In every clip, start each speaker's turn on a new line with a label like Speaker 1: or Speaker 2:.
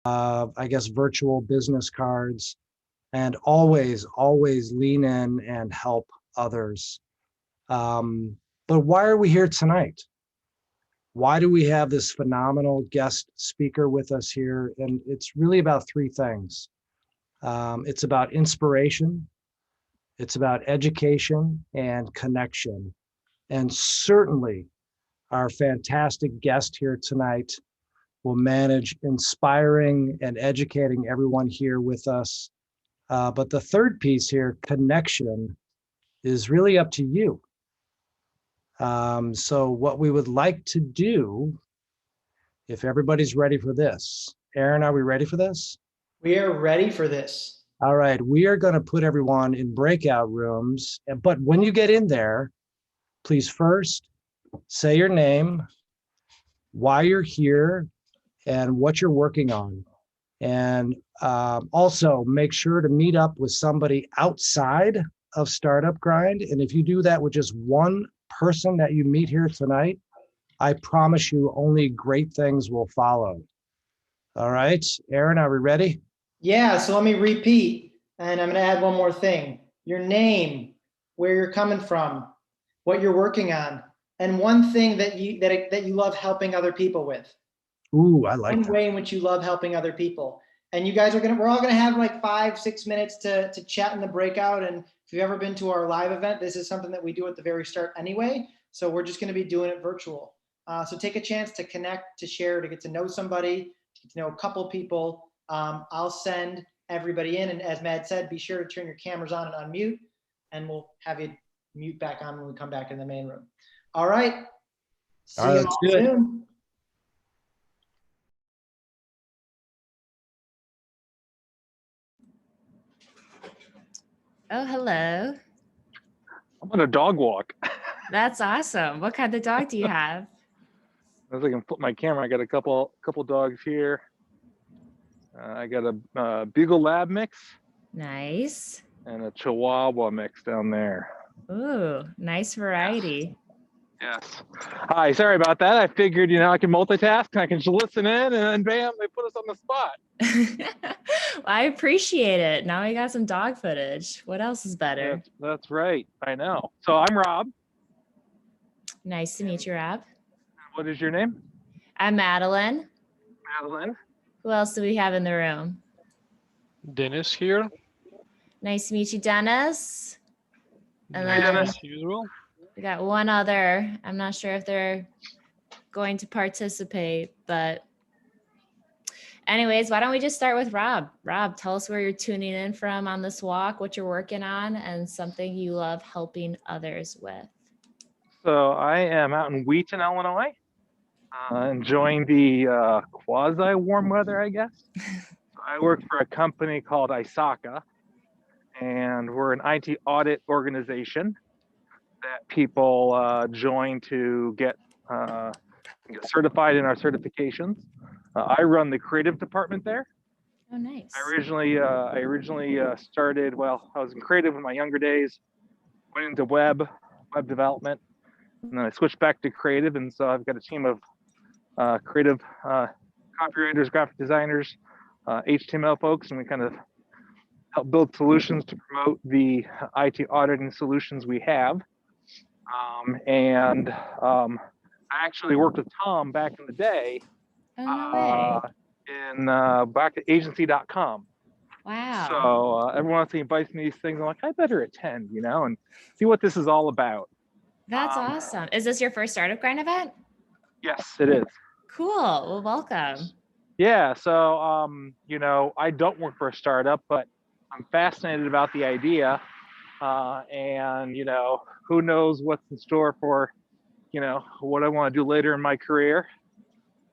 Speaker 1: I guess, virtual business cards, and always lean in and help others. But why are we here tonight? Why do we have this phenomenal guest speaker with us here? And it's really about three things. It's about inspiration, it's about education and connection. And certainly our fantastic guest here tonight will manage inspiring and educating everyone here with us. But the third piece here, connection, is really up to you. So what we would like to do, if everybody's ready for this, Aaron, are we ready for this?
Speaker 2: We are ready for this.
Speaker 1: All right, we are going to put everyone in breakout rooms, but when you get in there, please first say your name, why you're here, and what you're working on. And also make sure to meet up with somebody outside of Startup Grind. And if you do that with just one person that you meet here tonight, I promise you only great things will follow. All right, Aaron, are we ready?
Speaker 2: Yeah, so let me repeat, and I'm going to add one more thing. Your name, where you're coming from, what you're working on, and one thing that you love helping other people with.
Speaker 1: Ooh, I like that.
Speaker 2: One way in which you love helping other people. And you guys we're all gonna have like 5-6 minutes to chat in the breakout. And if you've ever been to our live event, this is something that we do at the very start anyway. So we're just gonna be doing it virtual. So take a chance to connect, to share, to get to know somebody, to get to know a couple people. I'll send everybody in, and as Matt said, be sure to turn your cameras on and unmute, and we'll have you mute back on when we come back in the main room. All right. See you all soon.
Speaker 3: Oh, hello.
Speaker 4: I'm on a dog walk.
Speaker 3: That's awesome. What kind of dog do you have?
Speaker 4: As I can flip my camera, I got a couple dogs here. I got a Beagle Lab mix.
Speaker 3: Nice.
Speaker 4: And a Chihuahua mix down there.
Speaker 3: Ooh, nice variety.
Speaker 4: Yes. Hi, sorry about that. I figured, I can multitask and I can just listen in, and then bam, they put us on the spot.
Speaker 3: Well, I appreciate it. Now we got some dog footage. What else is better?
Speaker 4: That's right. I know. So I'm Rob.
Speaker 3: Nice to meet you, Rob.
Speaker 4: What is your name?
Speaker 3: I'm Madeline.
Speaker 4: Madeline.
Speaker 3: Who else do we have in the room?
Speaker 5: Dennis here.
Speaker 3: Nice to meet you, Dennis. And
Speaker 4: Hi,
Speaker 3: then
Speaker 4: Dennis.
Speaker 3: we got one other. I'm not sure if they're going to participate, but anyways, why don't we just start with Rob? Rob, tell us where you're tuning in from on this walk, what you're working on, and something you love helping others with.
Speaker 4: So I am out in Wheaton, Illinois, enjoying the quasi-warm weather, I guess. I work for a company called ISACA, and we're an IT audit organization that people join to get certified in our certifications. I run the creative department there.
Speaker 3: Oh, nice.
Speaker 4: I originally started, I was in creative in my younger days, went into web development, and then I switched back to creative. And so I've got a team of creative copywriters, graphic designers, HTML folks, and we kind of help build solutions to promote the IT auditing solutions we have. I actually worked with Tom back in the day.
Speaker 3: Oh, no way.
Speaker 4: Back at agency.com.
Speaker 3: Wow.
Speaker 4: So everyone else invites me these things. I'm like, I better attend, and see what this is all about.
Speaker 3: That's awesome. Is this your first Startup Grind event?
Speaker 4: Yes, it is.
Speaker 3: Cool. Well, welcome.
Speaker 4: Yeah. So, I don't work for a startup, but I'm fascinated about the idea. And, who knows what's in store for, what I want to do later in my career.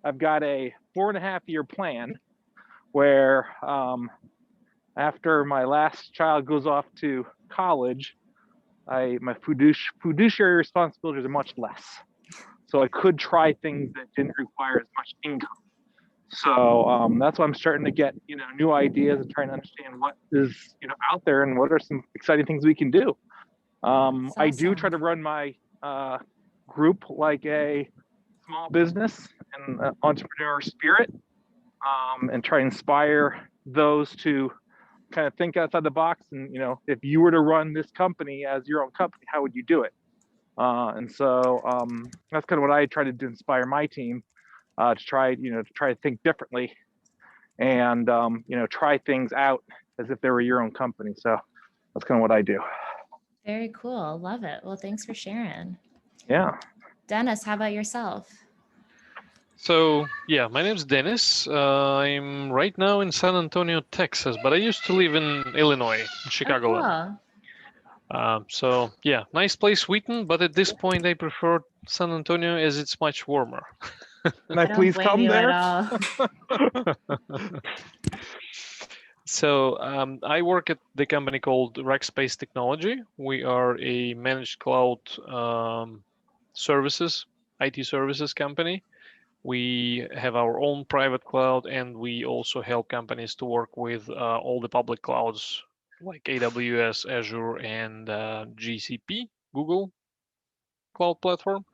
Speaker 4: I've got a 4.5-year plan where after my last child goes off to college, my fiduciary responsibilities are much less. So I could try things that didn't require as much income. So that's why I'm starting to get, new ideas and trying to understand what is, out there and what are some exciting things we can do. Awesome. I do try to run my group like a small business and entrepreneur spirit. and try to inspire those to kind of think outside the box. And if you were to run this company as your own company, how would you do it? And so that's kind of what I try to do, inspire my team to try to think differently and try things out as if they were your own company. So that's kind of what I do.
Speaker 3: Very cool. Love it. Well, thanks for sharing.
Speaker 4: Yeah.
Speaker 3: Dennis, how about yourself?
Speaker 5: So yeah, my name's Dennis. I'm right now in San Antonio, Texas, but I used to live in Illinois, in Chicagoland. So yeah, nice place, Wheaton, but at this point I prefer San Antonio as it's much warmer.
Speaker 4: Can I
Speaker 3: don't
Speaker 4: please
Speaker 3: blame
Speaker 4: come
Speaker 3: you
Speaker 4: there?
Speaker 3: at all.
Speaker 5: So I work at the company called Rackspace Technology. We are a managed cloud services, IT services company. We have our own private cloud, and we also help companies to work with all the public clouds like AWS, Azure, and GCP, Google Cloud Platform.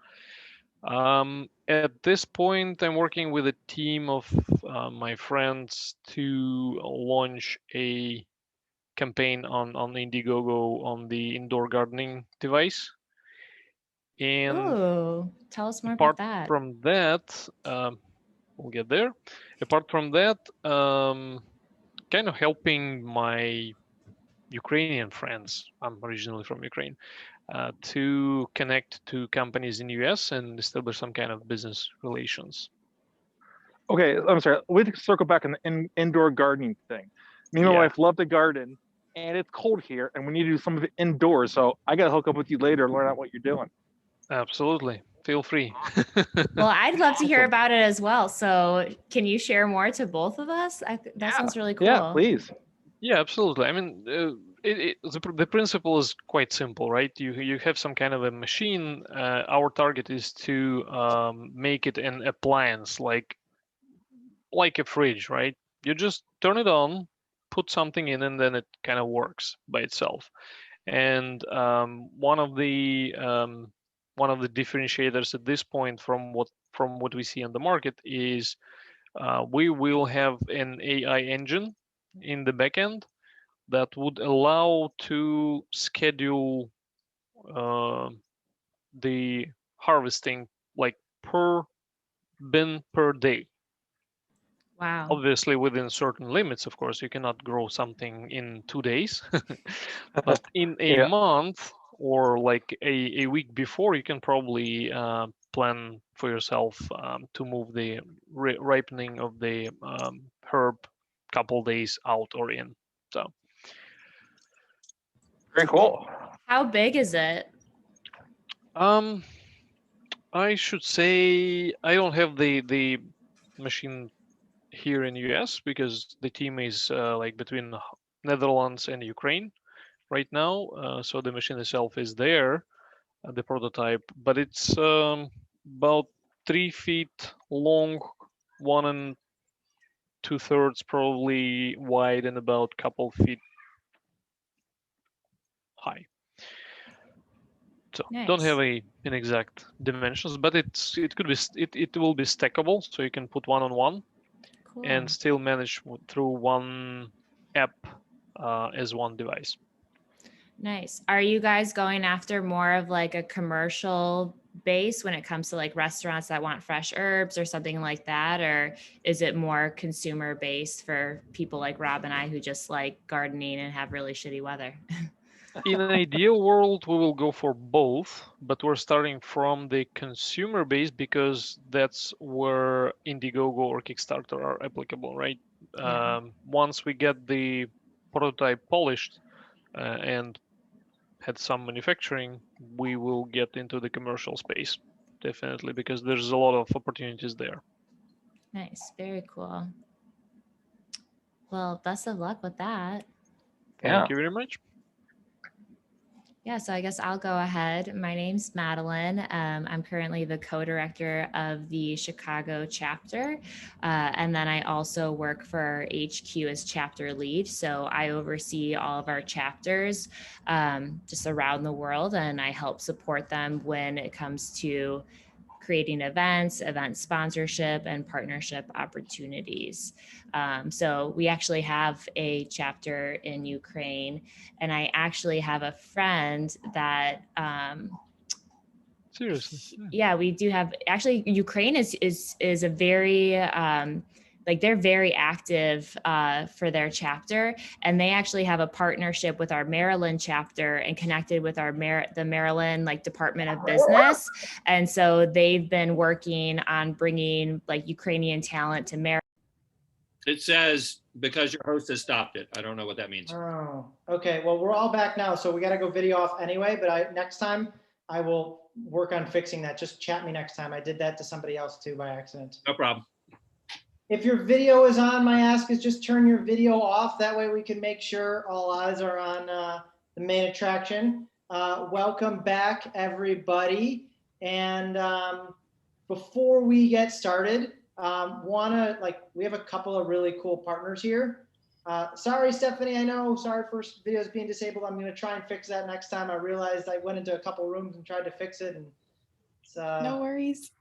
Speaker 5: At this point, I'm working with a team of my friends to launch a campaign on Indiegogo on the indoor gardening device. And
Speaker 3: Ooh, tell us more
Speaker 5: apart
Speaker 3: about that.
Speaker 5: from that, we'll get there. Apart from that, kind of helping my Ukrainian friends. I'm originally from Ukraine. To connect to companies in US and establish some kind of business relations.
Speaker 4: Okay, I'm sorry. We have to circle back on the indoor gardening thing. Me and my wife love to garden, and it's cold here, and we need to do some of it indoors. So I got to hook up with you later and learn out what you're doing.
Speaker 5: Absolutely. Feel free.
Speaker 3: Well, I'd love to hear
Speaker 4: Awesome.
Speaker 3: about it as well. So can you share more to both of us? That sounds really cool.
Speaker 4: Yeah, please.
Speaker 5: Yeah, absolutely. I mean, the principle is quite simple, right? You have some kind of a machine. Our target is to make it an appliance, like a fridge, right? You just turn it on, put something in, and then it kind of works by itself. And one of the differentiators at this point from what we see on the market is we will have an AI engine in the backend that would allow to schedule the harvesting like per bin per day.
Speaker 3: Wow.
Speaker 5: Obviously within certain limits, of course. You cannot grow something in 2 days, but in a month or like a week before, you can probably plan for yourself to move the ripening of the herb couple days out or in. So
Speaker 4: very cool.
Speaker 3: How big is it?
Speaker 5: I should say I don't have the machine here in US because the team is like between Netherlands and Ukraine right now. So the machine itself is there, the prototype, but it's about 3 feet long, 1 2/3 probably wide, and about couple feet high. So don't have an exact dimensions, but it will be stackable, so you can put one on one. Cool. And still manage through one app as one device.
Speaker 3: Nice. Are you guys going after more of like a commercial base when it comes to like restaurants that want fresh herbs or something like that? Or is it more consumer based for people like Rob and I who just like gardening and have really shitty weather?
Speaker 5: In an ideal world, we will go for both, but we're starting from the consumer base because that's where Indiegogo or Kickstarter are applicable, right? Yeah. Once we get the prototype polished and had some manufacturing, we will get into the commercial space, definitely, because there's a lot of opportunities there.
Speaker 3: Nice, very cool. Well, best of luck with that.
Speaker 5: Thank you very much.
Speaker 3: Yeah, so I guess I'll go ahead. My name's Madeline. I'm currently the co-director of the Chicago chapter. And then I also work for HQ as chapter lead. So I oversee all of our chapters just around the world, and I help support them when it comes to creating events, event sponsorship, and partnership opportunities. So we actually have a chapter in Ukraine, and I actually have a friend that
Speaker 5: Seriously.
Speaker 3: yeah, we do have, actually Ukraine is a very like they're very active for their chapter, and they actually have a partnership with our Maryland chapter and connected with our the Maryland like Department of Business. And so they've been working on bringing like Ukrainian talent to Maryland.
Speaker 6: It says because your host has stopped it. I don't know what that means.
Speaker 2: Oh, okay. Well, we're all back now, so we got to go video off anyway. But next time I will work on fixing that. Just chat me next time. I did that to somebody else too by accident.
Speaker 6: No problem.
Speaker 2: If your video is on, my ask is just turn your video off. That way we can make sure all eyes are on the main attraction. Welcome back, everybody. And before we get started, we have a couple of really cool partners here. Sorry, Stephanie, I know, sorry for videos being disabled. I'm gonna try and fix that next time. I realized I went into a couple rooms and tried to fix it, and it's
Speaker 7: no worries.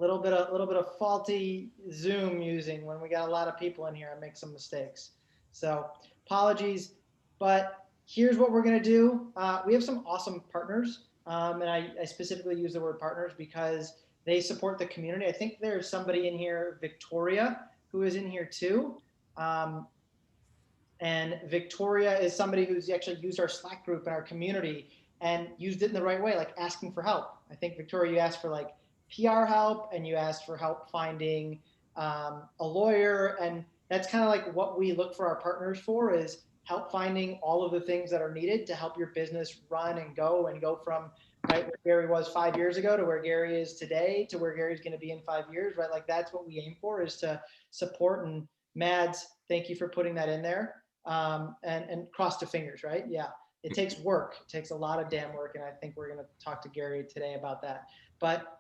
Speaker 2: little bit of faulty Zoom using when we got a lot of people in here. I make some mistakes, so apologies. But here's what we're gonna do. We have some awesome partners, and I specifically use the word partners because they support the community. I think there's somebody in here, Victoria, who is in here too. And Victoria is somebody who's actually used our Slack group in our community and used it in the right way, like asking for help. I think, Victoria, you asked for like PR help, and you asked for help finding a lawyer. And that's kind of like what we look for our partners for, is help finding all of the things that are needed to help your business run and go from right where Garry was 5 years ago to where Garry is today to where Gary's going to be in 5 years, right? Like that's what we aim for, is to support. And Mads, thank you for putting that in there. And cross the fingers, right? Yeah, it takes work. It takes a lot of damn work. And I think we're going to talk to Garry today about that. But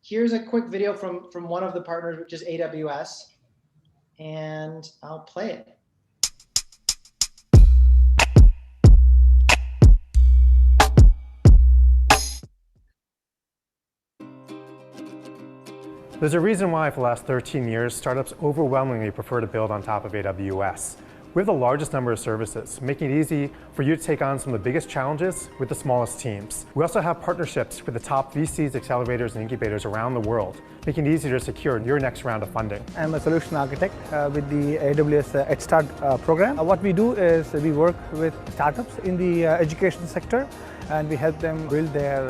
Speaker 2: here's a quick video from one of the partners, which is AWS. And I'll play it.
Speaker 8: There's a reason why for the last 13 years, startups overwhelmingly prefer to build on top of AWS. We have the largest number of services, making it easy for you to take on some of the biggest challenges with the smallest teams. We also have partnerships with the top VCs, accelerators, and incubators around the world, making it easier to secure your next round of funding.
Speaker 9: I'm a solution architect with the AWS Head Start program. What we do is we work with startups in the education sector, and we help them build their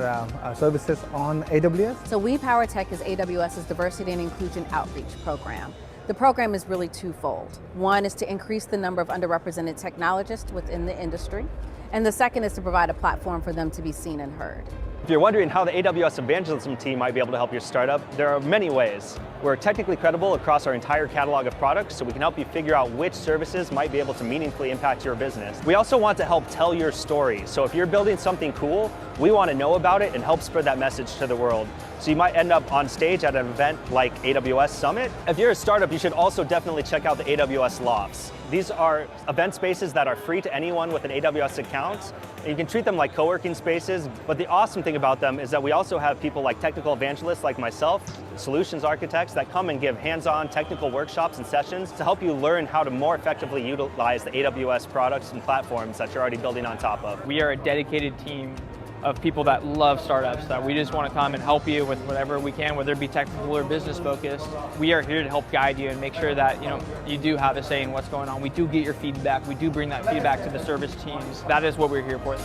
Speaker 9: services on AWS.
Speaker 7: So We Power Tech is AWS's diversity and inclusion outreach program. The program is really twofold. One is to increase the number of underrepresented technologists within the industry, and the second is to provide a platform for them to be seen and heard.
Speaker 10: If you're wondering how the AWS Evangelism team might be able to help your startup, there are many ways. We're technically credible across our entire catalog of products, so we can help you figure out which services might be able to meaningfully impact your business. We also want to help tell your story. So if you're building something cool, we want to know about it and help spread that message to the world. So you might end up on stage at an event like AWS Summit. If you're a startup, you should also definitely check out the AWS Lofts. These are event spaces that are free to anyone with an AWS account. And you can treat them like co-working spaces, but the awesome thing about them is that we also have people like technical evangelists like myself, solutions architects that come and give hands-on technical workshops and sessions to help you learn how to more effectively utilize the AWS products and platforms that you're already building on top of.
Speaker 11: We are a dedicated team of people that love startups, that we just want to come and help you with whatever we can, whether it be technical or business focused. We are here to help guide you and make sure that you do have a say in what's going on. We do get your feedback. We do bring that feedback to the service teams. That is what we're here for.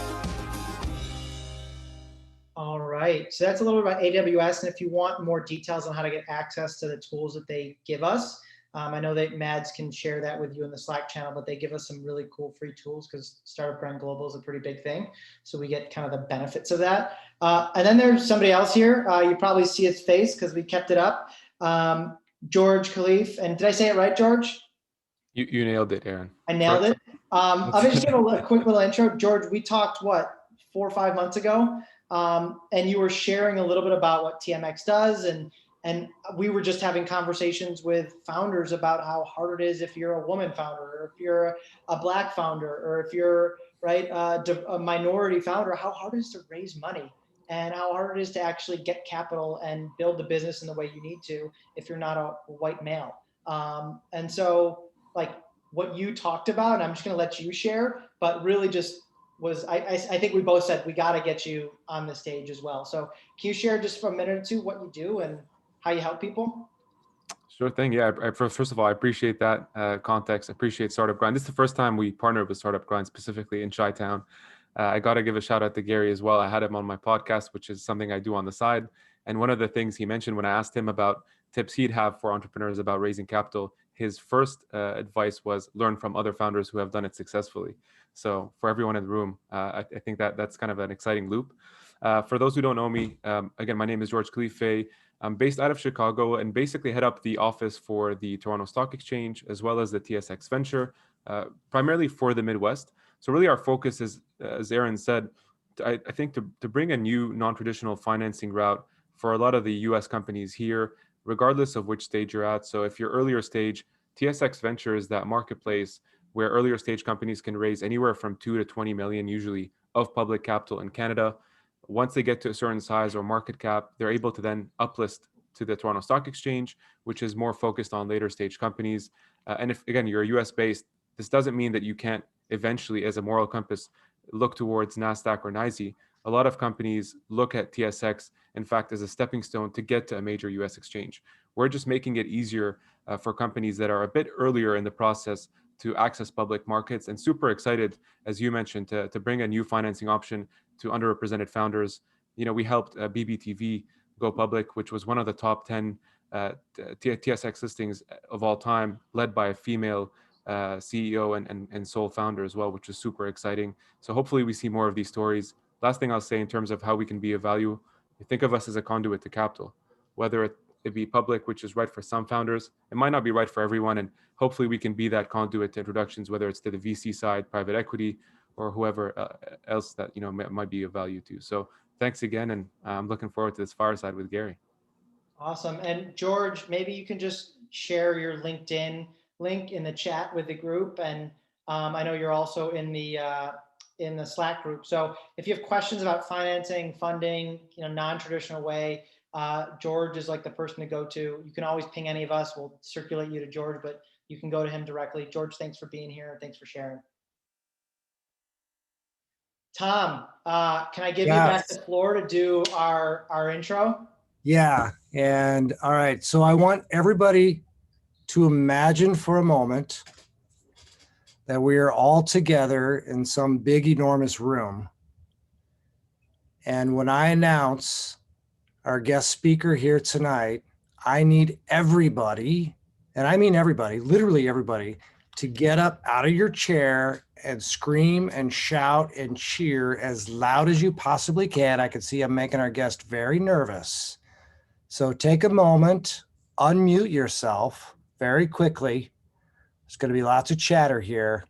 Speaker 2: All right, so that's a little bit about AWS. And if you want more details on how to get access to the tools that they give us, I know that Mads can share that with you in the Slack channel, but they give us some really cool free tools because Startup Brand Global is a pretty big thing. So we get kind of the benefits of that. And then there's somebody else here. You probably see his face because we kept it up. George Khalif. And did I say it right, George?
Speaker 12: You nailed it, Aaron.
Speaker 2: I nailed it. I'll just give a quick little intro. George, we talked, 4 or 5 months ago? And you were sharing a little bit about what TMX does, and we were just having conversations with founders about how hard it is if you're a woman founder, or if you're a Black founder, or if you're a minority founder, how hard it is to raise money and how hard it is to actually get capital and build the business in the way you need to if you're not a white male. And so like what you talked about, and I'm just gonna let you share, but really just was, I think we both said we gotta get you on the stage as well. So can you share just for a minute or two what you do and how you help people?
Speaker 12: Sure thing. Yeah. First of all, I appreciate that context. I appreciate Startup Grind. This is the first time we partnered with Startup Grind specifically in Chi-Town. I got to give a shout out to Garry as well. I had him on my podcast, which is something I do on the side. And one of the things he mentioned when I asked him about tips he'd have for entrepreneurs about raising capital, his first advice was learn from other founders who have done it successfully. So for everyone in the room, I think that's kind of an exciting loop. For those who don't know me, again, my name is George Khalife. I'm based out of Chicago and basically head up the office for the Toronto Stock Exchange as well as the TSX Venture, primarily for the Midwest. So really our focus is, as Aaron said, I think to bring a new non-traditional financing route for a lot of the US companies here, regardless of which stage you're at. So if you're earlier stage, TSX Venture is that marketplace where earlier stage companies can raise anywhere from 2 to 20 million usually of public capital in Canada. Once they get to a certain size or market cap, they're able to then uplist to the Toronto Stock Exchange, which is more focused on later stage companies. And if, again, you're US based, this doesn't mean that you can't eventually, as a moral compass, look towards NASDAQ or NYSE. A lot of companies look at TSX, in fact, as a stepping stone to get to a major US exchange. We're just making it easier for companies that are a bit earlier in the process to access public markets, and super excited, as you mentioned, to bring a new financing option to underrepresented founders. We helped BBTV go public, which was one of the top 10 TSX listings of all time, led by a female CEO and sole founder as well, which is super exciting. So hopefully we see more of these stories. Last thing I'll say in terms of how we can be of value, think of us as a conduit to capital, whether it be public, which is right for some founders. It might not be right for everyone. And hopefully we can be that conduit to introductions, whether it's to the VC side, private equity, or whoever else that might be of value to. So thanks again, and I'm looking forward to this fireside with Garry.
Speaker 2: Awesome. And George, maybe you can just share your LinkedIn link in the chat with the group. And I know you're also in the Slack group. So if you have questions about financing, funding, non-traditional way, George is like the person to go to. You can always ping any of us. We'll circulate you to George, but you can go to him directly. George, thanks for being here and thanks for sharing. Tom, can I give you back the floor to do our intro?
Speaker 1: Yeah. And all right. So I want everybody to imagine for a moment that we are all together in some big, enormous room. And when I announce our guest speaker here tonight, I need everybody, and I mean everybody, literally everybody, to get up out of your chair and scream and shout and cheer as loud as you possibly can. I can see I'm making our guest very nervous. So take a moment, unmute yourself very quickly. There's going to be lots of chatter here.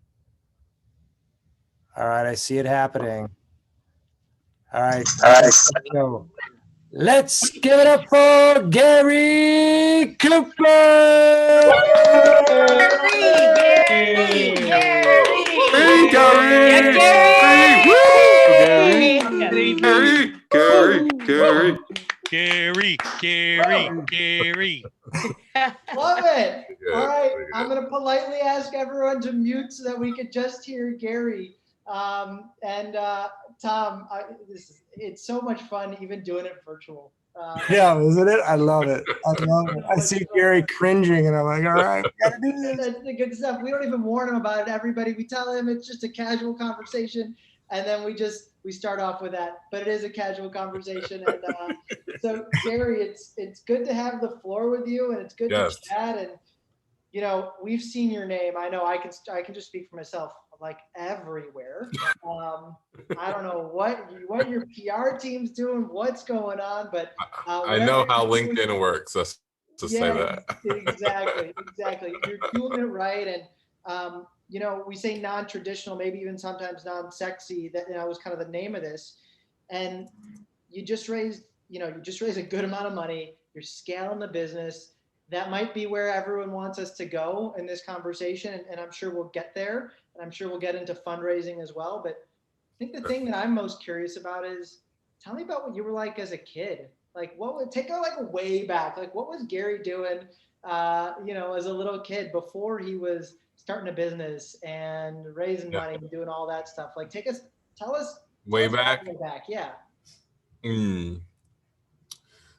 Speaker 1: All right, I see it happening. All right. So let's give it up for Garry Cooper.
Speaker 13: Garry.
Speaker 2: Love it. All right, I'm going to politely ask everyone to mute so that we could just hear Garry. Tom, it's so much fun even doing it virtual.
Speaker 1: Yeah, isn't it? I love it. I love it. I see Garry cringing and I'm like, all right, we gotta do this.
Speaker 2: That's the good stuff. We don't even warn him about it, everybody. We tell him it's just a casual conversation. And then we start off with that, but it is a casual conversation. And so Garry, it's good to have the floor with you, and it's good to chat. And we've seen your name. I know I can just speak for myself, like everywhere. I don't know what your PR team's doing, what's going on, but
Speaker 13: I know how LinkedIn works. Let's just say that.
Speaker 2: Exactly. You're doing it right, and we say non-traditional, maybe even sometimes non-sexy. That was kind of the name of this. And you just raised a good amount of money. You're scaling the business. That might be where everyone wants us to go in this conversation, and I'm sure we'll get there, and I'm sure we'll get into fundraising as well. But I think the thing that I'm most curious about is tell me about what you were like as a kid. Like what would take a like way back? Like what was Garry doing, as a little kid before he was starting a business and raising
Speaker 13: Yeah.
Speaker 2: money and doing all that stuff? Like tell us
Speaker 13: Way
Speaker 2: all
Speaker 13: back.
Speaker 2: the way back. Yeah.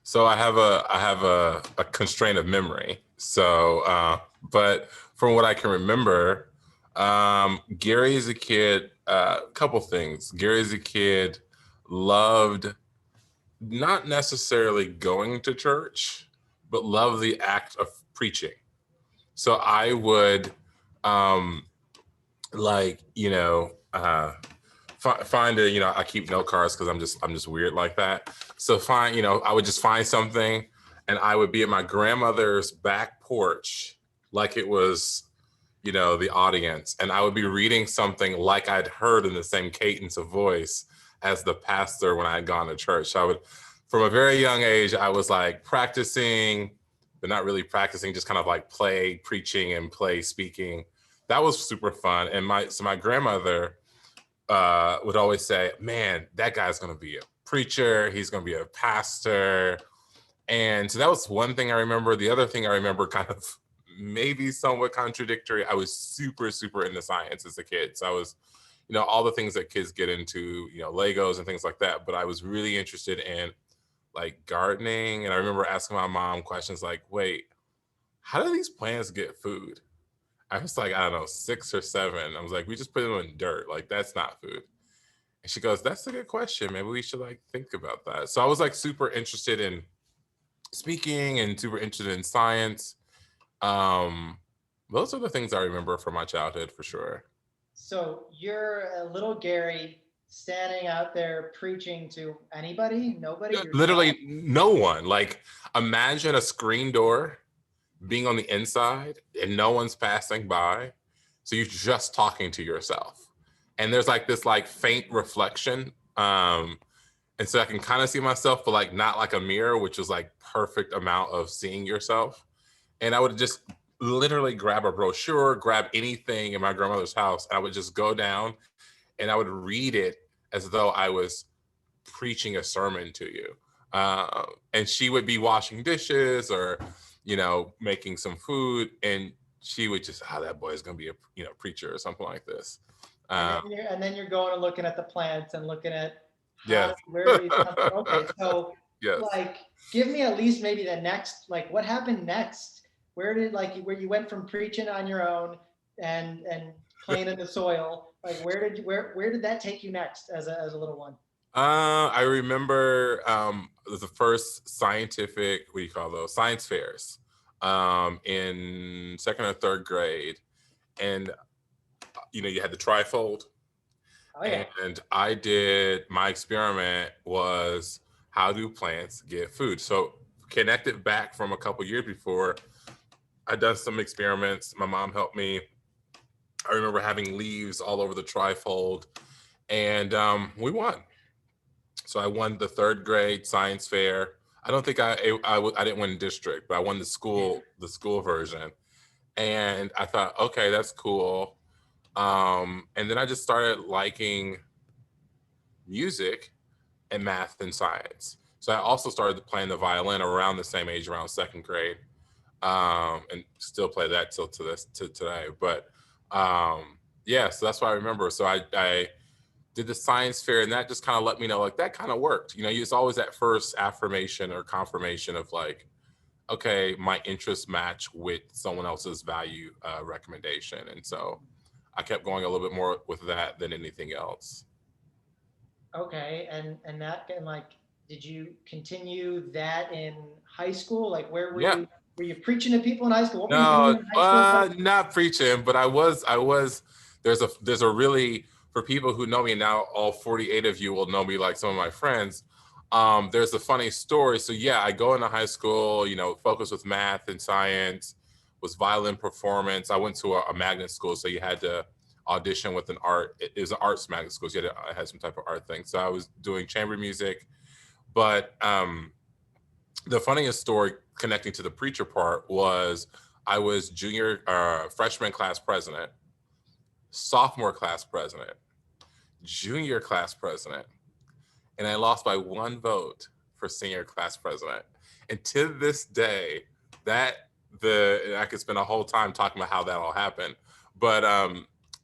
Speaker 13: So I have a constraint of memory. So, but from what I can remember, Garry as a kid, a couple things. Garry as a kid loved not necessarily going to church, but loved the act of preaching. So I would, like, find a, I keep note cards because I'm just weird like that. So I would just find something and I would be at my grandmother's back porch like it was, the audience. And I would be reading something like I'd heard in the same cadence of voice as the pastor when I had gone to church. So I would, from a very young age, I was like practicing, but not really practicing, just kind of like play preaching and play speaking. That was super fun. And my grandmother would always say, man, that guy's going to be a preacher. He's going to be a pastor. And so that was one thing I remember. The other thing I remember, kind of maybe somewhat contradictory, I was super, super into science as a kid. So I was, all the things that kids get into, Legos and things like that. But I was really interested in like gardening. And I remember asking my mom questions like, wait, how do these plants get food? I was like, I don't know, 6 or 7. I was like, we just put them in dirt. Like, that's not food. And she goes, that's a good question. Maybe we should like think about that. So I was like super interested in speaking and super interested in science. Those are the things I remember from my childhood for sure.
Speaker 2: So you're a little Garry standing out there preaching to anybody, nobody?
Speaker 13: Literally no one. Like, imagine a screen door being on the inside and no one's passing by. So you're just talking to yourself. And there's like this like faint reflection. And so I can kind of see myself, but like not like a mirror, which is like perfect amount of seeing yourself. And I would just literally grab a brochure, grab anything in my grandmother's house. And I would just go down and I would read it as though I was preaching a sermon to you. And she would be washing dishes or, making some food. And she would just, that boy is going to be a, preacher or something like this.
Speaker 2: And then you're going and looking at the plants and looking at
Speaker 13: where
Speaker 2: these come from. Okay, so
Speaker 13: yes.
Speaker 2: like give me at least maybe the next, like what happened next? Where you went from preaching on your own and playing in the soil, like where did that take you next as a little one?
Speaker 13: I remember the first scientific, what do you call those? Science fairs in 2nd or 3rd grade. And, you had the trifold.
Speaker 2: Oh, yeah.
Speaker 13: And my experiment was how do plants get food? So connected back from a couple years before, I'd done some experiments. My mom helped me. I remember having leaves all over the trifold and we won. So I won the 3rd grade science fair. I don't think I didn't win district, but I won the school version. And I thought, okay, that's cool. And then I just started liking music and math and science. So I also started playing the violin around the same age, around 2nd grade, and still play that till to today. But so that's what I remember. So I did the science fair, and that just kind of let me know, like, that kind of worked. It's always that first affirmation or confirmation of like, okay, my interests match with someone else's value recommendation. And so I kept going a little bit more with that than anything else.
Speaker 2: Okay, and did you continue that in high school? Like, where were you? Were you preaching to people in high school? What were you doing in high school?
Speaker 13: Not preaching, but I was. There's a really, for people who know me now, all 48 of you will know me like some of my friends. There's a funny story. So yeah, I go into high school, focus with math and science, was violin performance. I went to a magnet school, so you had to audition with an art. It was an arts magnet school, so I had some type of art thing. So I was doing chamber music, but the funniest story connecting to the preacher part was I was freshman class president, sophomore class president, junior class president, and I lost by 1 vote for senior class president. And to this day, I could spend a whole time talking about how that all happened, but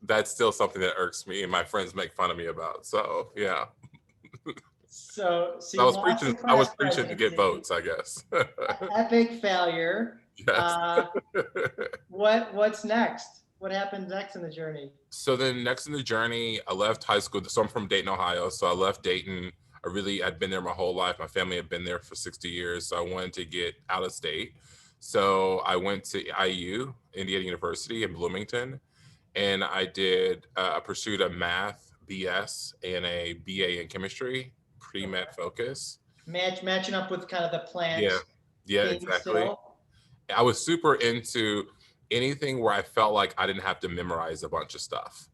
Speaker 13: that's still something that irks me and my friends make fun of me about. So yeah.
Speaker 2: So
Speaker 13: I
Speaker 2: you
Speaker 13: was
Speaker 2: lost the
Speaker 13: preaching. I was
Speaker 2: class
Speaker 13: preaching to get
Speaker 2: presidency.
Speaker 13: votes, I guess.
Speaker 2: Epic failure.
Speaker 13: Yes.
Speaker 2: What's next? What happened next in the journey?
Speaker 13: So then next in the journey, I left high school. So I'm from Dayton, Ohio. So I left Dayton. I'd been there my whole life. My family had been there for 60 years. So I wanted to get out of state. So I went to IU, Indiana University in Bloomington, and I pursued a math BS and a BA in chemistry, pre-med focus.
Speaker 2: Matching up with kind of the plant.
Speaker 13: Yeah, exactly.
Speaker 2: Still.
Speaker 13: I was super into anything where I felt like I didn't have to memorize a bunch of stuff.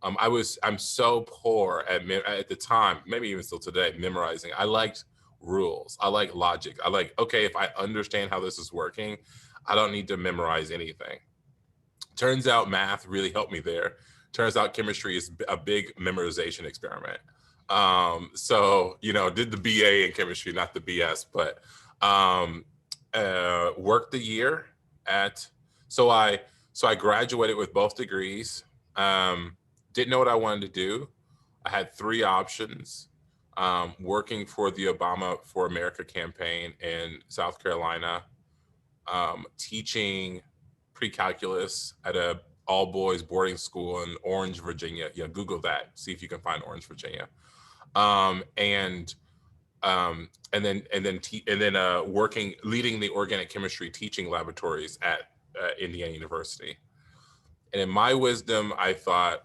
Speaker 13: I'm so poor at the time, maybe even still today, memorizing. I liked rules. I like logic. I like, okay, if I understand how this is working, I don't need to memorize anything. Turns out math really helped me there. Turns out chemistry is a big memorization experiment. So, did the BA in chemistry, not the BS, but worked a year so I graduated with both degrees. Didn't know what I wanted to do. I had 3 options: working for the Obama for America campaign in South Carolina, teaching pre-calculus at a all-boys boarding school in Orange, Virginia. Google that, see if you can find Orange, Virginia. Leading the organic chemistry teaching laboratories at Indiana University. And in my wisdom, I thought,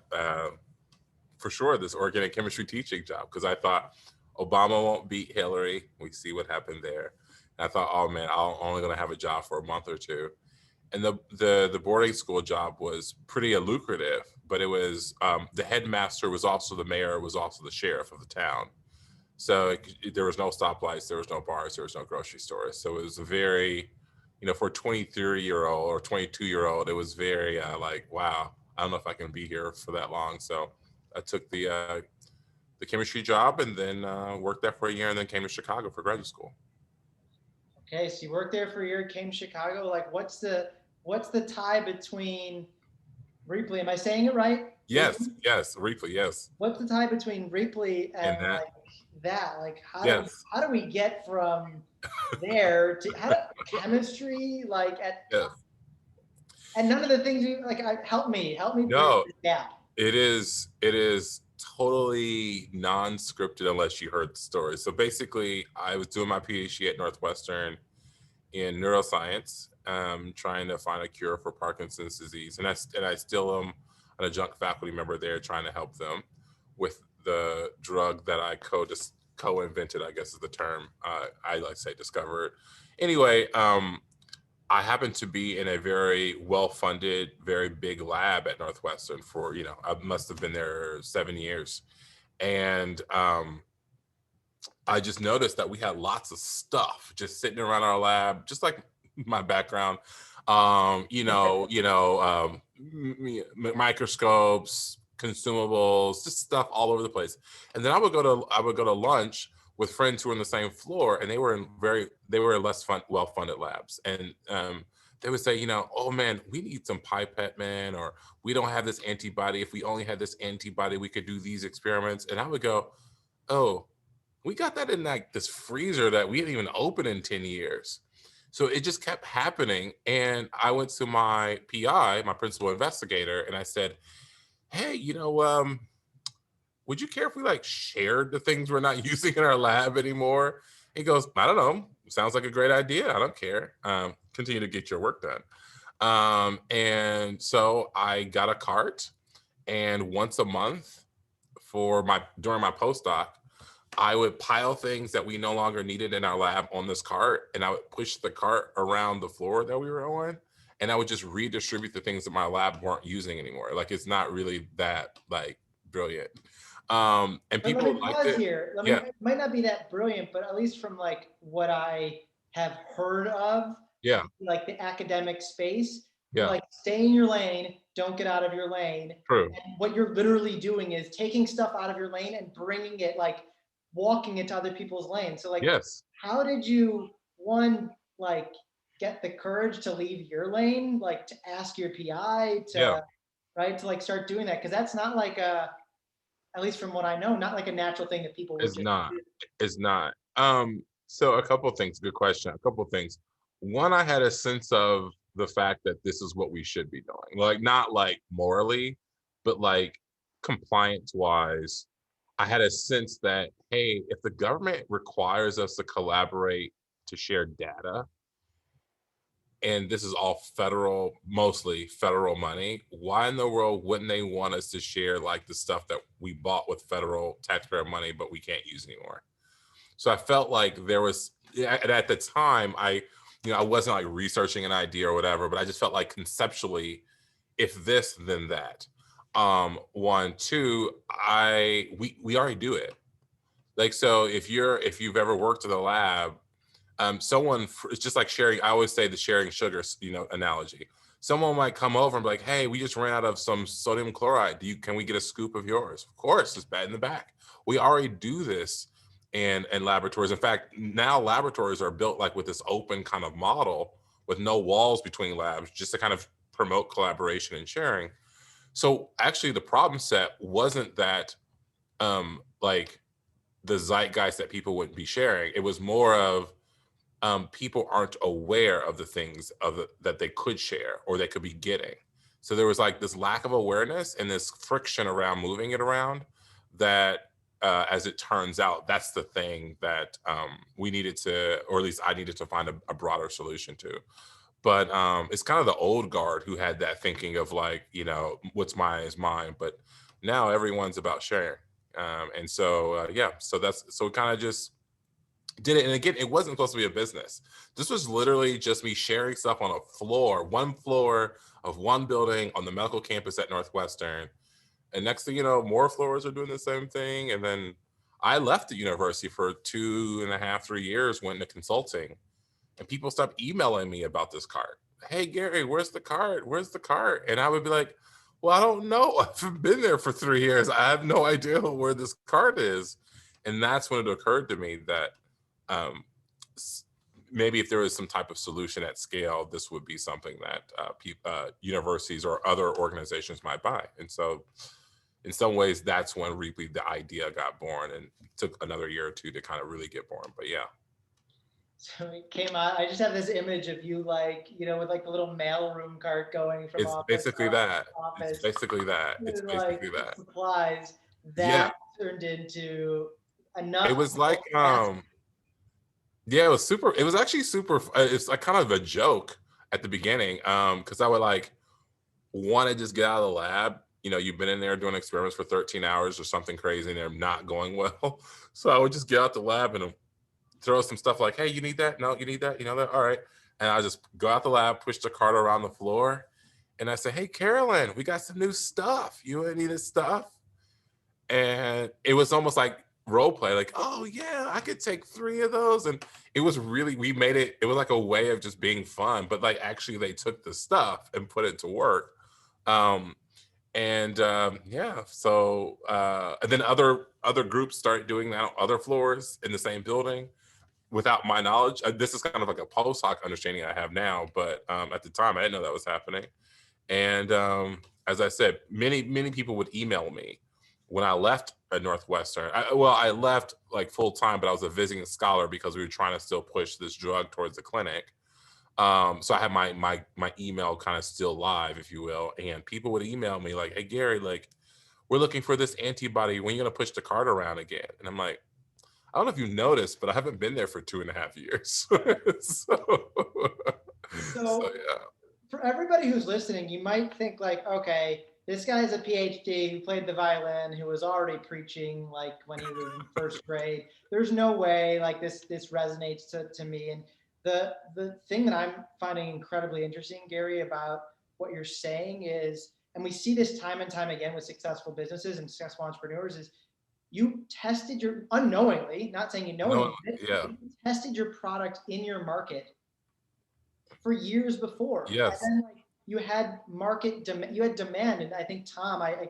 Speaker 13: for sure, this organic chemistry teaching job, because I thought Obama won't beat Hillary. We see what happened there. And I thought, oh man, I'm only going to have a job for a month or two. And the boarding school job was pretty lucrative, but it was the headmaster was also the mayor, was also the sheriff of the town. So there was no stoplights, there was no bars, there was no grocery stores. So it was a very, for a 23-year-old or 22-year-old, it was very like, wow, I don't know if I can be here for that long. So I took the chemistry job and then worked there for a year and then came to Chicago for graduate school.
Speaker 2: Okay, so you worked there for a year, came to Chicago. Like, what's the tie between Rheaply? Am I saying it right?
Speaker 13: Yes, Rheaply, yes.
Speaker 2: What's the tie between Rheaply and
Speaker 13: that?
Speaker 2: Like how do we get from there to chemistry and none of the things help me bridge this gap.
Speaker 13: It is totally non-scripted unless you heard the story. So basically, I was doing my PhD at Northwestern in neuroscience, trying to find a cure for Parkinson's disease, and I still am an adjunct faculty member there, trying to help them with the drug that I co-invented, I guess is the term. I like to say discovered. Anyway, I happen to be in a very well-funded, very big lab at Northwestern for, I must have been there 7 years. And I just noticed that we had lots of stuff just sitting around our lab, just like my background, microscopes, consumables, just stuff all over the place. And then I would go to lunch with friends who were on the same floor, and they were in less well-funded labs. And they would say, oh man, we need some pipette, man, or we don't have this antibody. If we only had this antibody, we could do these experiments. And I would go, oh, we got that in this freezer that we hadn't even opened in 10 years. So it just kept happening. And I went to my PI, my principal investigator, and I said, hey, would you care if we shared the things we're not using in our lab anymore? He goes, I don't know. Sounds like a great idea. I don't care. Continue to get your work done. And so I got a cart, and once a month during my postdoc, I would pile things that we no longer needed in our lab on this cart, and I would push the cart around the floor that we were on, and I would just redistribute the things that my lab weren't using anymore. It's not really that brilliant. And people like it.
Speaker 2: It might not be that brilliant, but at least from what I have heard of, the academic space, stay in your lane, don't get out of your lane.
Speaker 13: True.
Speaker 2: And what you're literally doing is taking stuff out of your lane and bringing it walking into other people's lanes. So like,
Speaker 13: Yes.
Speaker 2: how did you, one, like get the courage to leave your lane, like to ask your PI to,
Speaker 13: Yeah.
Speaker 2: right, to like start doing that? Cause that's not like a, at least from what I know, not like a natural thing that people would
Speaker 13: It's
Speaker 2: just
Speaker 13: not.
Speaker 2: do.
Speaker 13: It's not. So a couple of things. Good question. A couple of things. One, I had a sense of the fact that this is what we should be doing. Like not like morally, but like compliance wise. I had a sense that, hey, if the government requires us to collaborate to share data, and this is all federal, mostly federal money, why in the world wouldn't they want us to share like the stuff that we bought with federal taxpayer money, but we can't use anymore? So I felt like there was, at the time, I wasn't like researching an idea or whatever, but I just felt like conceptually, if this, then that. One, two, we already do it. Like, so if you've ever worked in a lab, it's just like sharing. I always say the sharing sugar, analogy. Someone might come over and be like, "Hey, we just ran out of some sodium chloride. Can we get a scoop of yours?" Of course, it's bad in the back. We already do this in laboratories. In fact, now laboratories are built like with this open kind of model with no walls between labs, just to kind of promote collaboration and sharing. So actually, the problem set wasn't that like the zeitgeist that people wouldn't be sharing. It was more of people aren't aware of the things that they could share or they could be getting. So there was like this lack of awareness and this friction around moving it around that, as it turns out, that's the thing that we needed to, or at least I needed to find a broader solution to. But it's kind of the old guard who had that thinking of like, what's mine is mine. But now everyone's about sharing. And so, so it kind of just did it. And again, it wasn't supposed to be a business. This was literally just me sharing stuff on one floor of one building on the medical campus at Northwestern. And next thing you know, more floors are doing the same thing. And then I left the university for 2.5, 3 years, went into consulting, and people stopped emailing me about this cart. Hey, Gary, where's the cart? Where's the cart? And I would be like, well, I don't know. I've been there for 3 years. I have no idea where this cart is. And that's when it occurred to me that maybe if there was some type of solution at scale, this would be something that universities or other organizations might buy. And so in some ways, that's when Rheaply, the idea, got born, and it took another year or two to kind of really get born. But yeah.
Speaker 2: So it came out. I just have this image of you, like, with like the little mailroom cart going from
Speaker 13: It's
Speaker 2: office
Speaker 13: basically
Speaker 2: to
Speaker 13: that.
Speaker 2: office.
Speaker 13: It's basically that. It's basically that.
Speaker 2: Supplies that turned into enough.
Speaker 13: It was like, yeah, it was super. It was actually super. It's like kind of a joke at the beginning, because I would like want to just get out of the lab. You've been in there doing experiments for 13 hours or something crazy, and they're not going well. So I would just get out the lab and throw some stuff like, "Hey, you need that? No, you need that? You know that? All right." And I just go out the lab, push the cart around the floor, and I say, "Hey, Carolyn, we got some new stuff. You need this stuff?" And it was almost like role play, like, "Oh yeah, I could take 3 of those." And it was really, we made it was like a way of just being fun, but like actually they took the stuff and put it to work. So and then other groups started doing that on other floors in the same building without my knowledge. This is kind of like a post hoc understanding I have now, but at the time I didn't know that was happening. And as I said, many people would email me when I left at Northwestern. I left like full time, but I was a visiting scholar because we were trying to still push this drug towards the clinic. So I had my email kind of still live, if you will, and people would email me like, "Hey, Gary, like, we're looking for this antibody. When are you gonna push the cart around again?" And I'm like, I don't know if you noticed, but I haven't been there for 2.5 years. So yeah.
Speaker 2: For everybody who's listening, you might think like, okay, this guy's a PhD who played the violin, who was already preaching like when he was in first grade. There's no way like this resonates to me. And the thing that I'm finding incredibly interesting, Gary, about what you're saying is, and we see this time and time again with successful businesses and successful entrepreneurs, is you tested unknowingly, not saying you know, you tested your product in your market for years before.
Speaker 13: Yes.
Speaker 2: And then like you had you had demand. And I think, Tom, I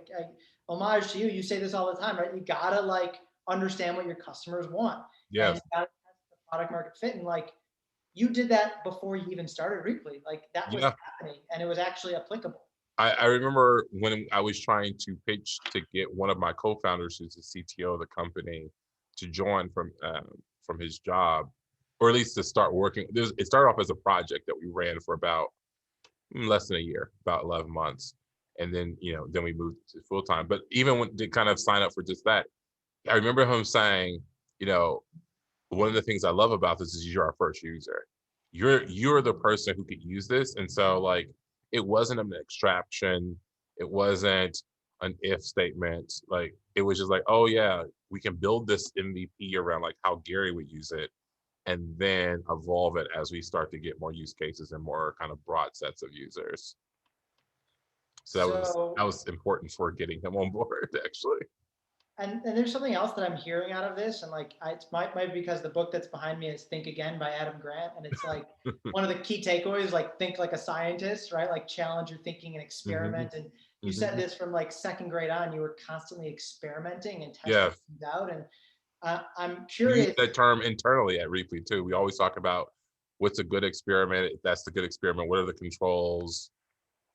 Speaker 2: homage to you. You say this all the time, right? You gotta like understand what your customers want.
Speaker 13: Yes.
Speaker 2: And you got to test the product market fit. And like, you did that before you even started Rheaply. Like that was happening and it was actually applicable.
Speaker 13: I remember when I was trying to pitch to get one of my co-founders, who's the CTO of the company, to join from his job, or at least to start working. It started off as a project that we ran for about less than a year, about 11 months. And then, then we moved to full time. But even when to kind of sign up for just that, I remember him saying, one of the things I love about this is you're our first user. You're the person who could use this. And so like, it wasn't an extraction. It wasn't an if statement. Like, it was just like, oh yeah, we can build this MVP around like how Garry would use it, and then evolve it as we start to get more use cases and more kind of broad sets of users. So that was important for getting him on board, actually.
Speaker 2: And there's something else that I'm hearing out of this, and like it might be because the book that's behind me is Think Again by Adam Grant, and it's like one of the key takeaways, like think like a scientist, right? Like challenge your thinking and experiment. And you said this from like second grade on, you were constantly experimenting and testing things out. And I'm curious.
Speaker 13: We use that term internally at Rheaply too. We always talk about what's a good experiment. If that's the good experiment, what are the controls?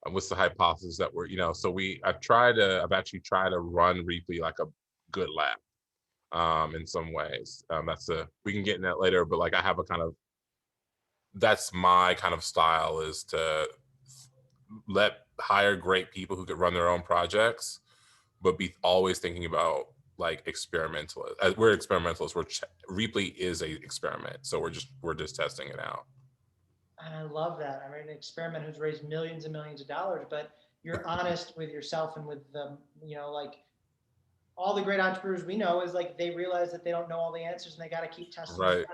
Speaker 13: What's the hypothesis that we're, so I've actually tried to run Rheaply like a good lab in some ways. We can get in that later, but like I have that's my kind of style, is to hire great people who could run their own projects, but be always thinking about like experimentalists. We're experimentalists. Rheaply is a experiment, so we're just testing it out.
Speaker 2: And I love that. I mean, an experiment who's raised millions and millions of dollars, but you're honest with yourself and with them, like all the great entrepreneurs we know is like, they realize that they don't know all the answers and they got to keep testing.
Speaker 13: Right.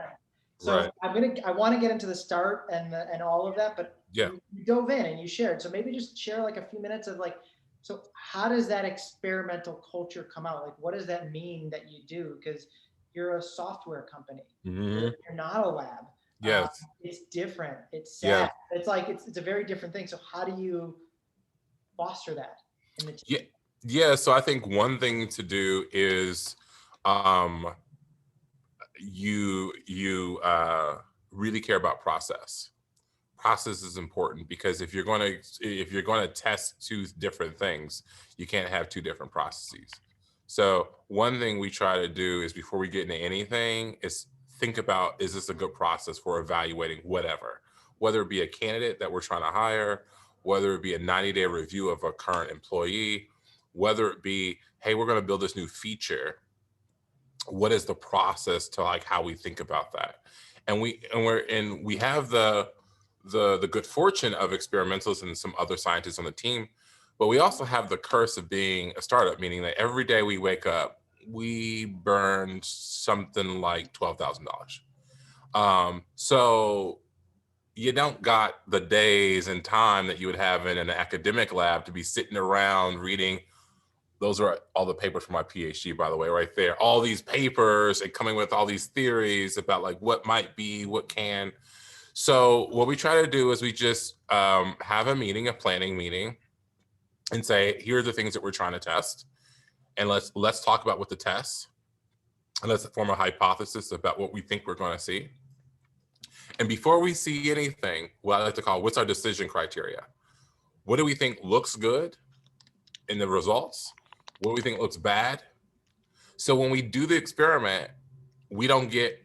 Speaker 2: So I want to get into the start and all of that, but you dove in and you shared. So maybe just share like a few minutes of like, so how does that experimental culture come out? Like, what does that mean that you do? Because you're a software company. You're not a lab.
Speaker 13: Yes.
Speaker 2: It's different. It's sad. It's like, it's a very different thing. So how do you foster that in the team?
Speaker 13: Yeah. So I think one thing to do is you really care about process. Process is important, because if you're going to test two different things, you can't have two different processes. So one thing we try to do is, before we get into anything, is think about, is this a good process for evaluating whatever, whether it be a candidate that we're trying to hire, whether it be a 90-day review of a current employee, whether it be, hey, we're going to build this new feature. What is the process to like how we think about that? And we have the good fortune of experimentalists and some other scientists on the team, but we also have the curse of being a startup, meaning that every day we wake up, we burned something like $12,000. So you don't got the days and time that you would have in an academic lab to be sitting around reading. Those are all the papers for my PhD, by the way, right there. All these papers and coming with all these theories about like what might be, what can. So what we try to do is we just have a planning meeting, and say, here are the things that we're trying to test. And let's talk about what the tests, and let's form a hypothesis about what we think we're going to see. And before we see anything, what I like to call, what's our decision criteria? What do we think looks good in the results? What do we think looks bad? So when we do the experiment, we don't get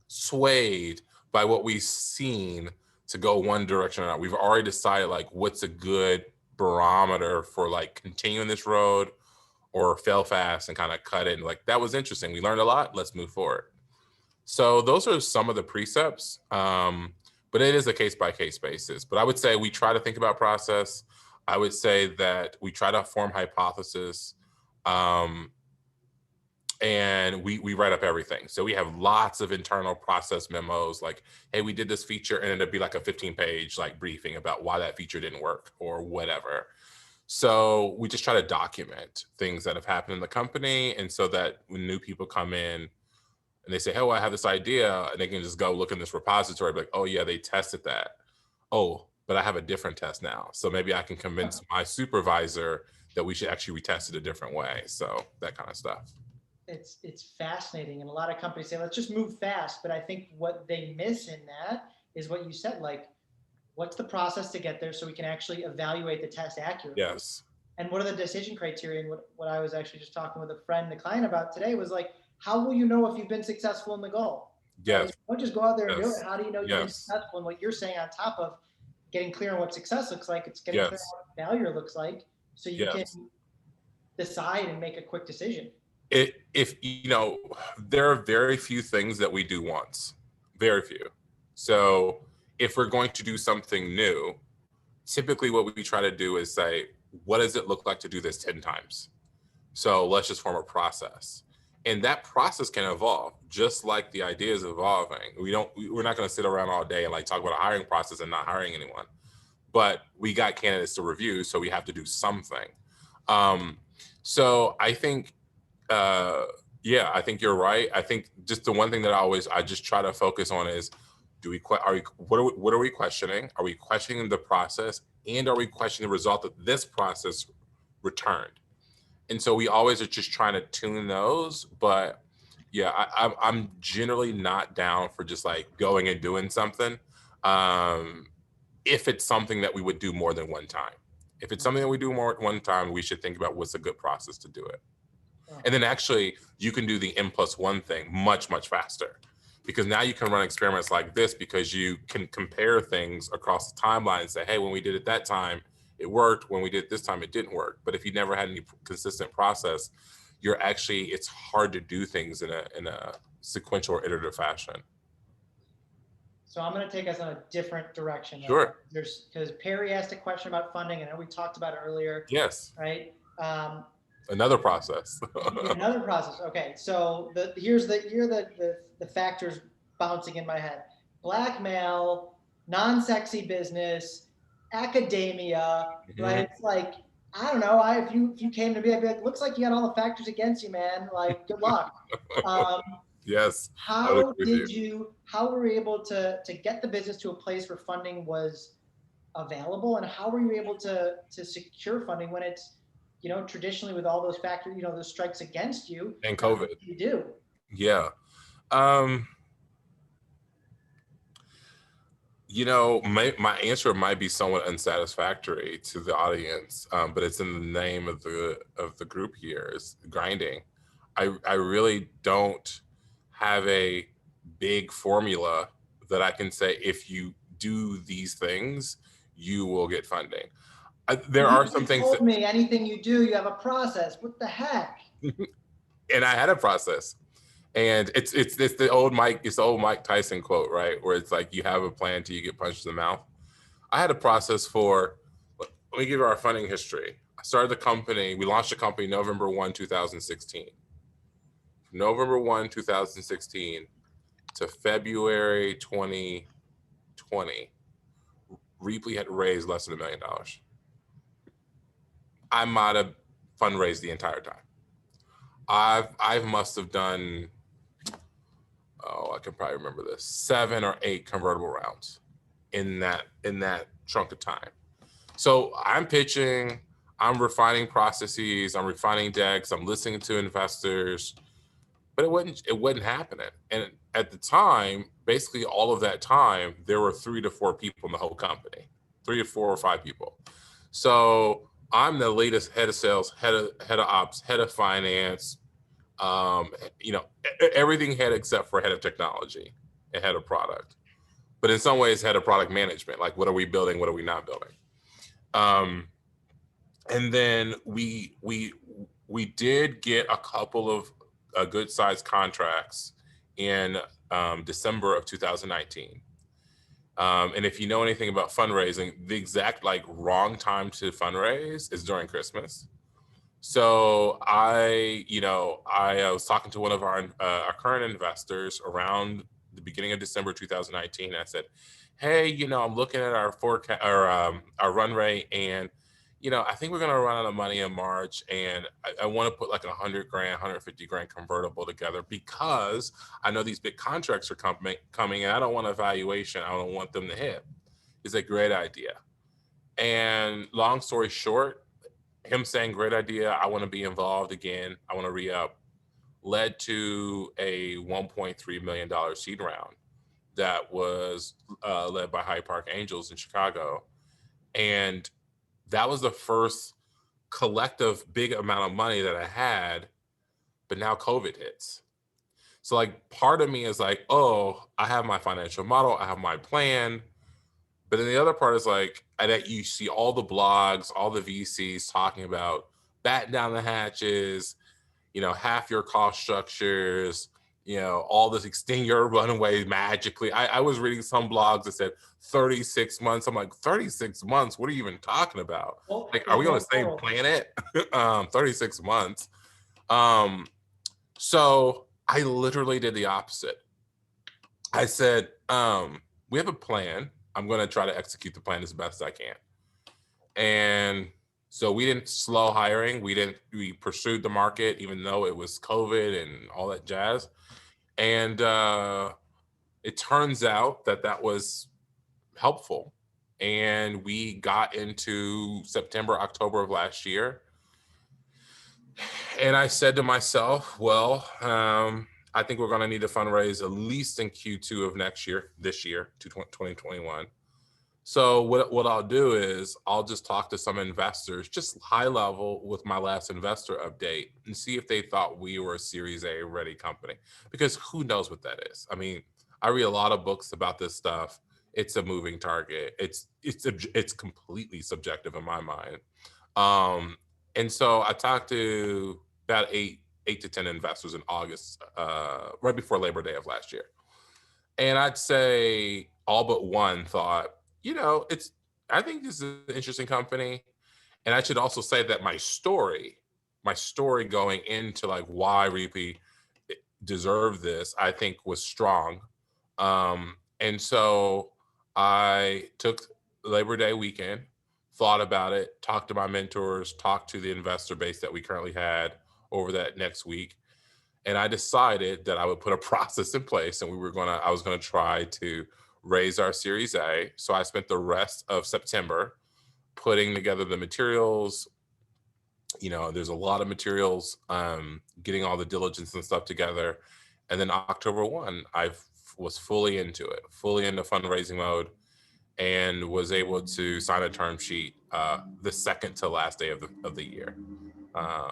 Speaker 13: swayed by what we've seen to go one direction or not. We've already decided like what's a good barometer for like continuing this road, or fail fast and kind of cut it. And like, that was interesting. We learned a lot. Let's move forward. So those are some of the precepts, but it is a case-by-case basis. But I would say we try to think about process. I would say that we try to form hypothesis, and we write up everything. So we have lots of internal process memos, like, hey, we did this feature, and it'd be like a 15-page like briefing about why that feature didn't work or whatever. So we just try to document things that have happened in the company. And so that when new people come in and they say, oh, I have this idea, and they can just go look in this repository, like, oh yeah, they tested that. Oh, but I have a different test now. So maybe I can convince my supervisor that we should actually retest it a different way. So that kind of stuff.
Speaker 2: it's fascinating. And a lot of companies say, let's just move fast. But I think what they miss in that is what you said, like, what's the process to get there so we can actually evaluate the test accurately?
Speaker 13: Yes.
Speaker 2: And what are the decision criteria? And what I was actually just talking with a friend, a client, about today was like, how will you know if you've been successful in the goal?
Speaker 13: Yes.
Speaker 2: Right? Don't just go out there and do
Speaker 13: Yes.
Speaker 2: it. How do you know you've been
Speaker 13: Yes.
Speaker 2: successful? And what you're saying on top of getting clear on what success looks like, it's getting clear
Speaker 13: Yes.
Speaker 2: on what failure looks like, so you
Speaker 13: Yes.
Speaker 2: can decide and make a quick decision.
Speaker 13: If you know, there are very few things that we do once, very few. So if we're going to do something new, typically what we try to do is say, what does it look like to do this 10 times? So let's just form a process. And that process can evolve, just like the idea is evolving. We're not going to sit around all day and like talk about a hiring process and not hiring anyone. But we got candidates to review, so we have to do something. So I think, I think you're right. I think just the one thing that I just try to focus on is, what are we questioning? Are we questioning the process, and are we questioning the result that this process returned? And so we always are just trying to tune those. But yeah, I'm generally not down for just like going and doing something. If it's something that we would do more than one time. If it's something that we do more than one time, we should think about what's a good process to do it. And then actually you can do the N+1 thing much, much faster, because now you can run experiments like this, because you can compare things across the timeline and say, hey, when we did it that time, it worked. When we did it this time, it didn't work. But if you never had any consistent process, it's hard to do things in a sequential or iterative fashion.
Speaker 2: So I'm going to take us in a different direction. Now.
Speaker 13: Sure.
Speaker 2: Because Perry asked a question about funding, and I know we talked about it earlier.
Speaker 13: Yes.
Speaker 2: Right.
Speaker 13: Another process.
Speaker 2: Another process. Okay. So here's the factors bouncing in my head: blackmail, non-sexy business, academia. Right. It's like, I don't know. If you came to me, I'd be like, looks like you got all the factors against you, man. Like, good luck.
Speaker 13: Yes.
Speaker 2: How were you able to get the business to a place where funding was available, and how were you able to secure funding when it's, traditionally with all those factors, those strikes against you
Speaker 13: and COVID?
Speaker 2: You do.
Speaker 13: Yeah. My answer might be somewhat unsatisfactory to the audience, but it's in the name of the group here, is grinding. I really don't have a big formula that I can say, if you do these things, you will get funding. There are some things.
Speaker 2: You told me anything you do, you have a process. What the heck?
Speaker 13: And I had a process, and it's the old Mike Tyson quote, right? Where it's like, you have a plan till you get punched in the mouth. I had a process for. Let me give you our funding history. I started the company. We launched the company November 1, 2016. November 1, 2016 to February 2020, Rheaply had raised less than $1 million. I might have fundraised the entire time. I must have done, I can probably remember this, 7 or 8 convertible rounds in that chunk of time. So I'm pitching, I'm refining processes, I'm refining decks, I'm listening to investors, but it wasn't happening. And at the time, basically all of that time, there were 3 to 4 people in the whole company, 3 to 4 or 5 people. So I'm the latest head of sales, head of ops, head of finance, everything head except for head of technology and head of product. But in some ways, head of product management, like, what are we building? What are we not building? And then we did get a couple of good sized contracts in December of 2019. And if you know anything about fundraising, the exact wrong time to fundraise is during Christmas. So I was talking to one of our current investors around the beginning of December 2019. I said, hey, I'm looking at our forecast, our run rate, and I think we're going to run out of money in March, and I want to put like $100,000, $150,000 convertible together, because I know these big contracts are coming, and I don't want a valuation. I don't want them to hit. It's a great idea. And long story short, him saying, great idea, I want to be involved again, I want to re-up. led to a $1.3 million seed round that was led by Hyde Park Angels in Chicago. And that was the first collective big amount of money that I had, but now COVID hits. So like part of me is like, oh, I have my financial model, I have my plan. But then the other part is like, that you see all the blogs, all the VCs talking about batten down the hatches, half your cost structures, all this extend your runway magically. I was reading some blogs that said 36 months. I'm like, 36 months? What are you even talking about? Like, are we on the same planet? 36 months. So I literally did the opposite. I said, we have a plan. I'm going to try to execute the plan as best as I can. And so we didn't slow hiring. We pursued the market, even though it was COVID and all that jazz. And it turns out that was helpful. And we got into September, October of last year. And I said to myself, well, I think we're going to need to fundraise at least in Q2 of this year, 2021. So what I'll do is I'll just talk to some investors, just high level with my last investor update, and see if they thought we were a Series A ready company, because who knows what that is. I mean, I read a lot of books about this stuff. It's a moving target. It's completely subjective in my mind. And so I talked to about eight to 10 investors in August, right before Labor Day of last year. And I'd say all but one thought, I think this is an interesting company. And I should also say that my story going into like why Rheaply deserved this, I think was strong. And so I took Labor Day weekend, thought about it, talked to my mentors, talked to the investor base that we currently had over that next week. And I decided that I would put a process in place, and I was going to try to raise our Series A. So I spent the rest of September putting together the materials. There's a lot of materials, getting all the diligence and stuff together. And then October 1, I was fully into fundraising mode, and was able to sign a term sheet the second to last day of the year,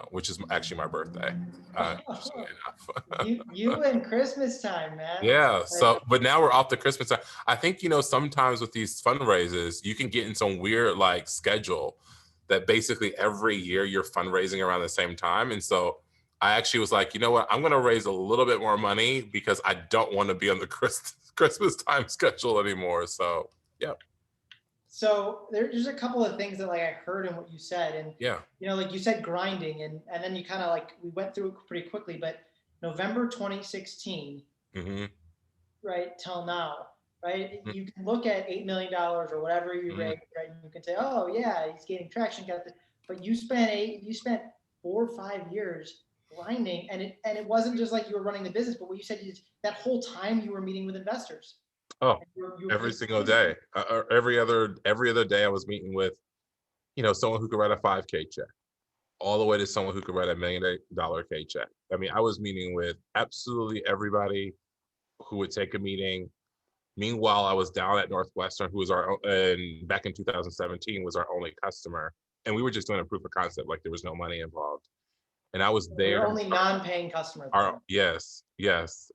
Speaker 13: which is actually my birthday. Interestingly enough.
Speaker 2: you and Christmas time, man.
Speaker 13: Yeah. So, but now we're off the Christmas time. I think, sometimes with these fundraisers, you can get in some weird like schedule that basically every year you're fundraising around the same time. And so I actually was like, you know what, I'm going to raise a little bit more money because I don't want to be on the Christmas time schedule anymore. So, yeah.
Speaker 2: So there's a couple of things that like I heard in what you said, and
Speaker 13: yeah,
Speaker 2: like you said grinding, and then you kind of like, we went through it pretty quickly, but November 2016, right till now, right? You can look at $8 million or whatever you raised, right? And you can say, oh yeah, he's gaining traction, but you spent 4 or 5 years grinding, and it wasn't just like you were running the business, but what you said is that whole time you were meeting with investors.
Speaker 13: Oh, every single day, every other day I was meeting with, someone who could write a 5K check, all the way to someone who could write $1 million K check. I mean, I was meeting with absolutely everybody who would take a meeting. Meanwhile, I was down at Northwestern, who was back in 2017 was our only customer, and we were just doing a proof of concept, like there was no money involved. And I was there.
Speaker 2: Your only non-paying customer.
Speaker 13: Yes,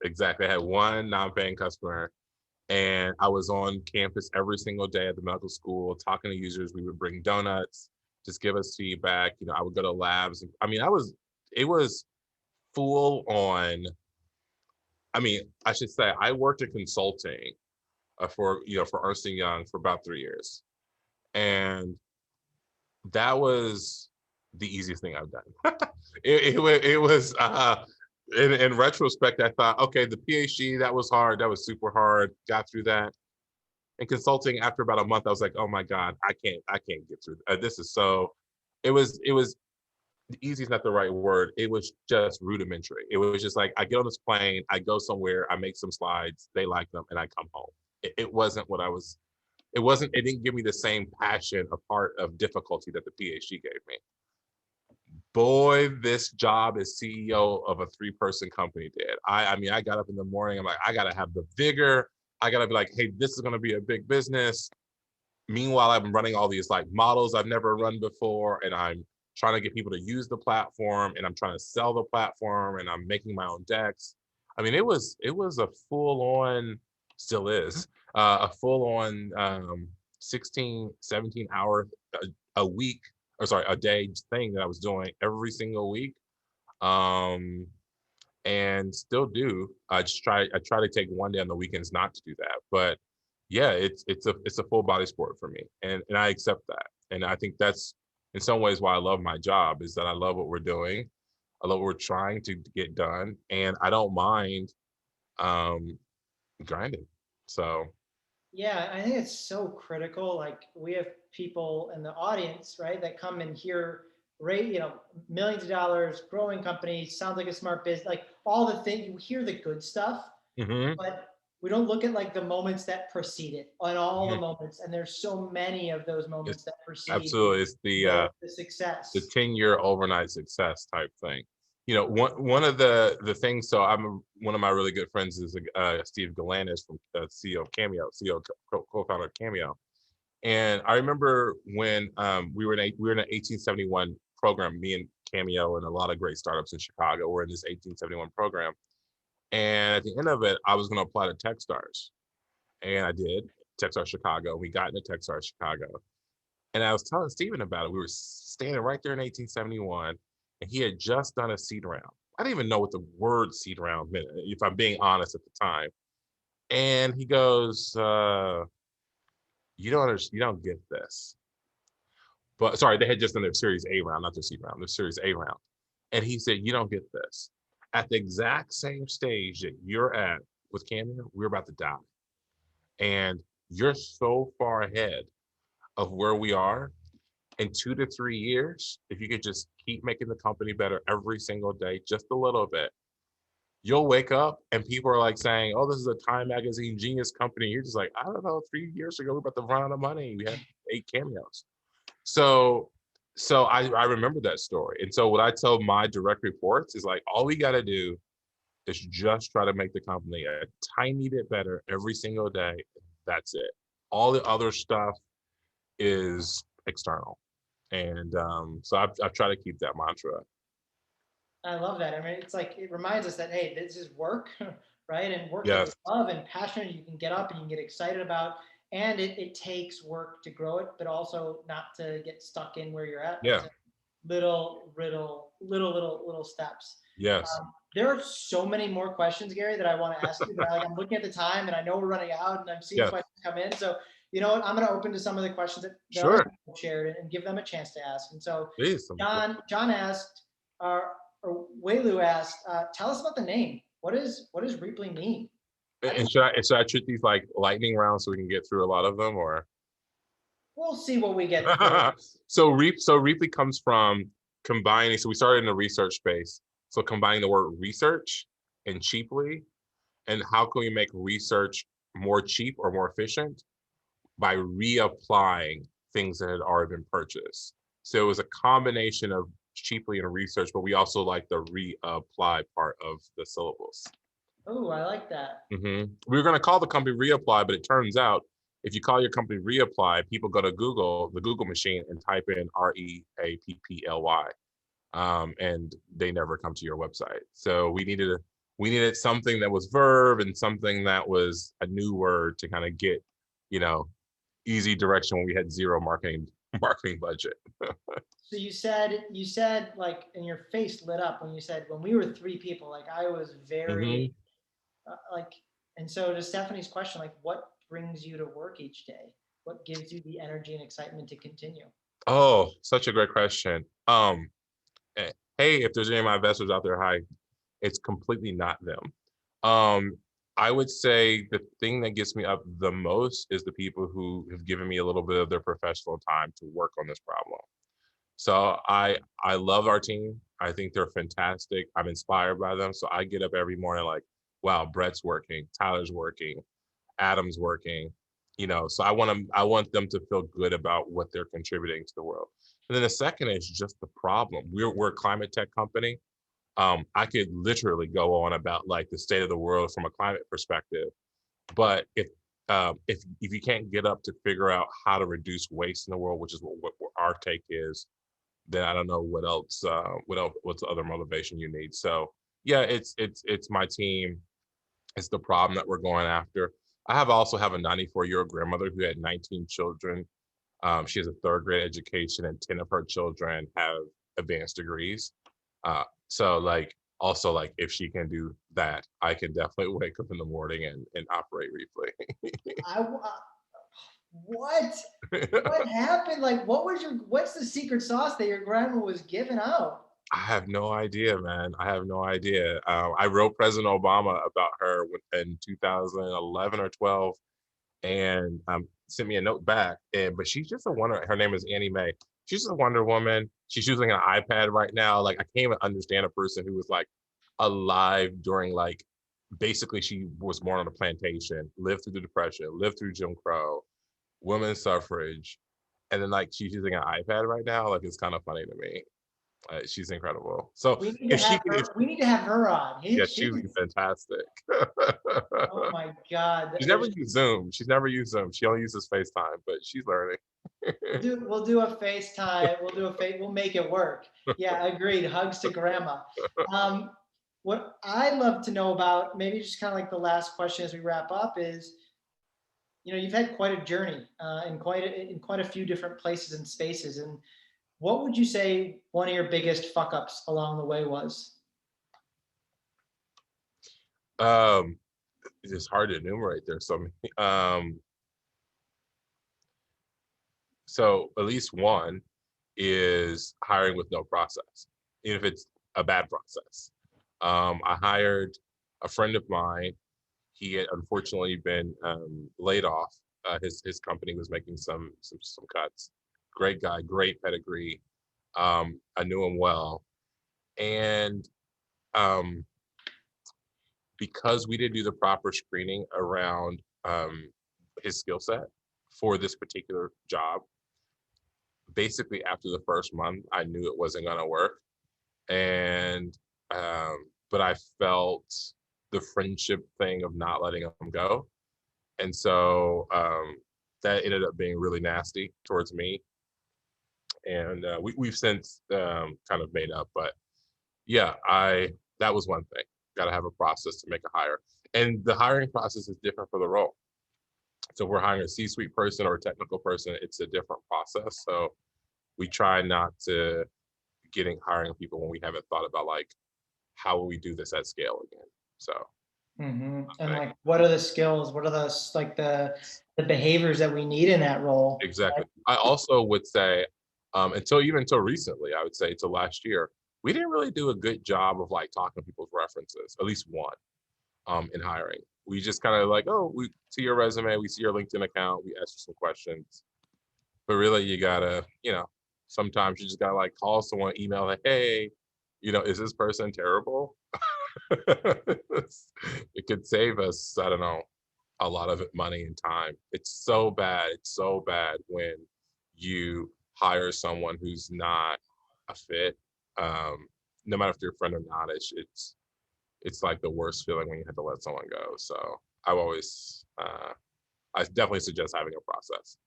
Speaker 13: exactly. I had one non-paying customer. And I was on campus every single day at the medical school, talking to users. We would bring donuts, just give us feedback. I would go to labs. I mean, it was full on. I mean, I should say I worked in consulting for Ernst & Young for about 3 years. And that was the easiest thing I've done. it was, in retrospect, I thought, okay, the PhD, that was hard. That was super hard. Got through that. And consulting, after about a month, I was like, oh my God, I can't get through this. It was the easy is not the right word. It was just rudimentary. It was just like, I get on this plane, I go somewhere, I make some slides, they like them, and I come home. It didn't give me the same passion, a part of difficulty that the PhD gave me. boy, this job as CEO of a 3-person company did. I mean, I got up in the morning, I'm like, I gotta have the vigor. I gotta be like, hey, this is gonna be a big business. Meanwhile, I've been running all these like models I've never run before, and I'm trying to get people to use the platform, and I'm trying to sell the platform, and I'm making my own decks. I mean, it was a full on, still is, a full on 16, 17 hour a week, or sorry, a day thing that I was doing every single week. And still do. I try to take one day on the weekends not to do that. But yeah, it's a full body sport for me. And I accept that. And I think that's in some ways why I love my job, is that I love what we're doing. I love what we're trying to get done. And I don't mind grinding. So
Speaker 2: Yeah, I think it's so critical. Like, we have people in the audience, right, that come and hear, millions of dollars, growing companies, sounds like a smart business, like all the things. You hear the good stuff, but we don't look at like the moments that precede it, and all the moments. And there's so many of those moments that precede.
Speaker 13: Absolutely, it's the
Speaker 2: success,
Speaker 13: the 10-year overnight success type thing. You know, one of the things. So one of my really good friends is Steve Galanis, from CEO of Cameo, CEO co-founder of Cameo. And I remember when we were in an 1871 program, me and Cameo and a lot of great startups in Chicago were in this 1871 program. And at the end of it, I was going to apply to Techstars. And I did, Techstars Chicago. We got into Techstars Chicago. And I was telling Steven about it. We were standing right there in 1871, and he had just done a seed round. I didn't even know what the word seed round meant, if I'm being honest at the time. And he goes, you don't get this. But sorry, they had just done their Series A round, not their seed round, their Series A round. And he said, you don't get this. At the exact same stage that you're at with Cameo, we're about to die. And you're so far ahead of where we are. In 2 to 3 years, if you could just keep making the company better every single day, just a little bit, you'll wake up and people are like saying, oh, this is a Time Magazine genius company. You're just like, I don't know, 3 years ago, we're about to run out of money. We had 8 cameos. So I remember that story. And so what I tell my direct reports is like, all we got to do is just try to make the company a tiny bit better every single day. That's it. All the other stuff is external. And so I've tried to keep that mantra.
Speaker 2: I love that. I mean, it's like, it reminds us that, hey, this is work, right? And work
Speaker 13: Yes.
Speaker 2: that you love and passionate, you can get up and you can get excited about. And it takes work to grow it, but also not to get stuck in where you're at.
Speaker 13: Yeah.
Speaker 2: Little steps.
Speaker 13: Yes.
Speaker 2: There are so many more questions, Gary, that I want to ask you, but I'm looking at the time and I know we're running out, and I'm seeing questions come in. So, you know what, I'm going to open to some of the questions that other people shared and give them a chance to ask. And so John asked, or Welu asked, tell us about the name. What does Rheaply mean?
Speaker 13: And should I treat these like lightning rounds so we can get through a lot of them, or?
Speaker 2: We'll see what we get.
Speaker 13: So Rheaply comes from combining. So we started in the research space. So combining the word research and cheaply, and how can we make research more cheap or more efficient by reapplying things that had already been purchased. So it was a combination of cheaply and research, but we also like the reapply part of the syllables.
Speaker 2: Oh, I like that.
Speaker 13: We were going to call the company Reapply, but it turns out if you call your company Reapply, people go to Google, the Google machine, and type in REAPPLY, and they never come to your website. So we needed something that was verb and something that was a new word to kind of get, easy direction when we had zero marketing budget.
Speaker 2: So you said like, and your face lit up when you said, when we were 3 people, like I was very and so to Stephanie's question, like, what brings you to work each day? What gives you the energy and excitement to continue?
Speaker 13: Oh, such a great question. Hey, if there's any of my investors out there, hi, it's completely not them. I would say the thing that gets me up the most is the people who have given me a little bit of their professional time to work on this problem. So I love our team. I think they're fantastic. I'm inspired by them. So I get up every morning like, wow, Brett's working, Tyler's working, Adam's working, so I want them to feel good about what they're contributing to the world. And then the second is just the problem. We're a climate tech company. I could literally go on about like the state of the world from a climate perspective, but if you can't get up to figure out how to reduce waste in the world, which is what our take is, then I don't know what else, what's the other motivation you need. So yeah, it's my team. It's the problem that we're going after. I also have a 94-year-old grandmother who had 19 children. She has a 3rd grade education, and 10 of her children have advanced degrees. So like, also like, if she can do that, I can definitely wake up in the morning and operate Rheaply.
Speaker 2: What happened? Like, what's the secret sauce that your grandma was giving out?
Speaker 13: I have no idea, man. I have no idea. I wrote President Obama about her in 2011 or 12, and sent me a note back. But she's just a wonder. Her name is Annie Mae. She's just a Wonder Woman. She's using an iPad right now. Like, I can't even understand a person who was like alive during, like, basically she was born on a plantation, lived through the Depression, lived through Jim Crow, women's suffrage, and then like she's using an iPad right now. Like, it's kind of funny to me. She's incredible. So
Speaker 2: we need to have her on.
Speaker 13: She would be fantastic.
Speaker 2: Oh my God.
Speaker 13: She's never used Zoom. She only uses FaceTime, but she's learning.
Speaker 2: We'll do a FaceTime. We'll make it work. Yeah, agreed. Hugs to grandma. What I'd love to know about, maybe just kind of like the last question as we wrap up, is, you've had quite a journey in quite a few different places and spaces. And what would you say one of your biggest fuck ups along the way was?
Speaker 13: It's hard to enumerate. There's so many. So at least one is hiring with no process, even if it's a bad process. I hired a friend of mine. He had unfortunately been laid off. His company was making some cuts. Great guy, great pedigree. I knew him well. And because we didn't do the proper screening around his skill set for this particular job, basically after the first month, I knew it wasn't gonna work. And but I felt the friendship thing of not letting him go. And so that ended up being really nasty towards me. And we've since kind of made up, but yeah, that was one thing. Got to have a process to make a hire, and the hiring process is different for the role. So if we're hiring a C-suite person or a technical person, it's a different process. So we try not to hiring people when we haven't thought about like, how will we do this at scale again? So.
Speaker 2: And like, what are the skills? What are the behaviors that we need in that role?
Speaker 13: Exactly. I also would say, until recently, I would say till last year, we didn't really do a good job of like talking to people's references, at least one, in hiring. We just kind of like, oh, we see your resume, we see your LinkedIn account, we ask you some questions. But really, you gotta, sometimes you just gotta like call someone, email like, hey, is this person terrible? It could save us, I don't know, a lot of money and time. It's so bad when you hire someone who's not a fit. No matter if you're a friend or not, it's like the worst feeling when you have to let someone go. So I definitely suggest having a process.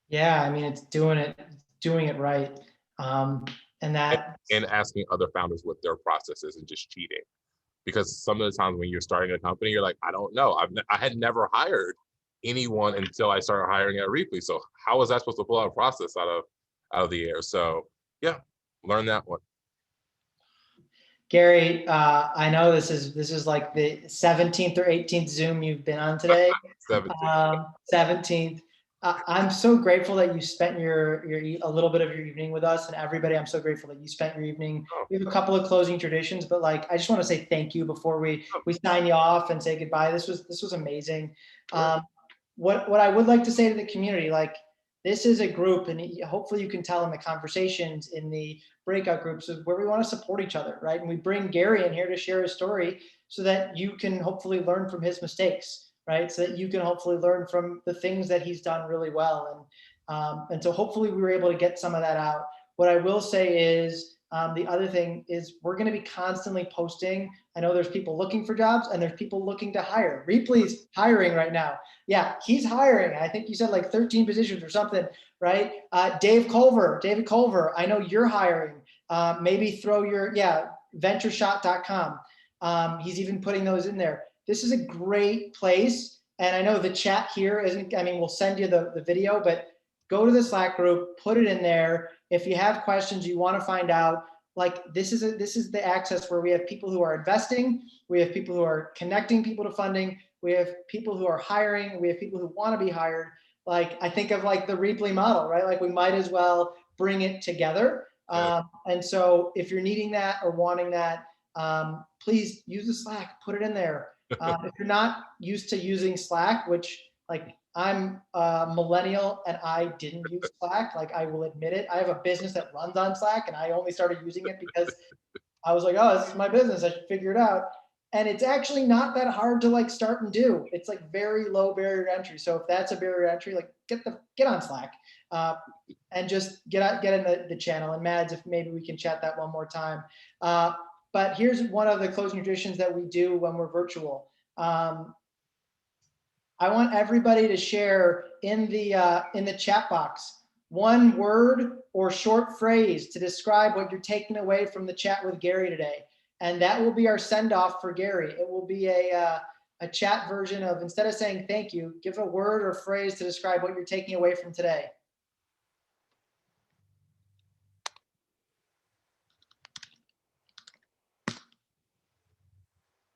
Speaker 2: Yeah, I mean, it's doing it right. And
Speaker 13: asking other founders what their process is and just cheating. Because some of the times when you're starting a company, you're like, I don't know. I had never hired anyone until I started hiring at Rheaply. So how was I supposed to pull out a process out of the air? So yeah, learn that one.
Speaker 2: Garry, I know this is like the 17th or 18th Zoom you've been on today. 17th. I'm so grateful that you spent a little bit of your evening with us, and everybody, I'm so grateful that you spent your evening. We have a couple of closing traditions, but like, I just want to say thank you before we sign you off and say goodbye. This was amazing. What I would like to say to the community, like, this is a group, and hopefully you can tell in the conversations in the breakout groups, is where we want to support each other, right? And we bring Garry in here to share his story so that you can hopefully learn from his mistakes, right? So that you can hopefully learn from the things that he's done really well. And so hopefully we were able to get some of that out. What I will say is, the other thing is we're going to be constantly posting. I know there's people looking for jobs and there's people looking to hire. Rheaply's hiring right now. Yeah, he's hiring. I think you said like 13 positions or something, right? David Culver, I know you're hiring. Maybe throw your, ventureshot.com. He's even putting those in there. This is a great place. And I know the chat here isn't, I mean, we'll send you the video, but go to the Slack group, put it in there. If you have questions, you want to find out, like this is the access where we have people who are investing, we have people who are connecting people to funding, we have people who are hiring, we have people who want to be hired. Like I think of like the Rheaply model, right? Like we might as well bring it together. And so if you're needing that or wanting that, please use the Slack, put it in there. If you're not used to using Slack, which like I'm a millennial and I didn't use Slack, like I will admit it. I have a business that runs on Slack and I only started using it because I was like, oh, this is my business, I should figure it out. And it's actually not that hard to like start and do. It's like very low barrier to entry. So if that's a barrier to entry, like get on Slack and just get in the channel. And Mads, if maybe we can chat that one more time. But here's one of the closing traditions that we do when we're virtual. I want everybody to share in the chat box one word or short phrase to describe what you're taking away from the chat with Garry today. And that will be our send off for Garry. It will be a chat version of, instead of saying thank you, give a word or phrase to describe what you're taking away from today.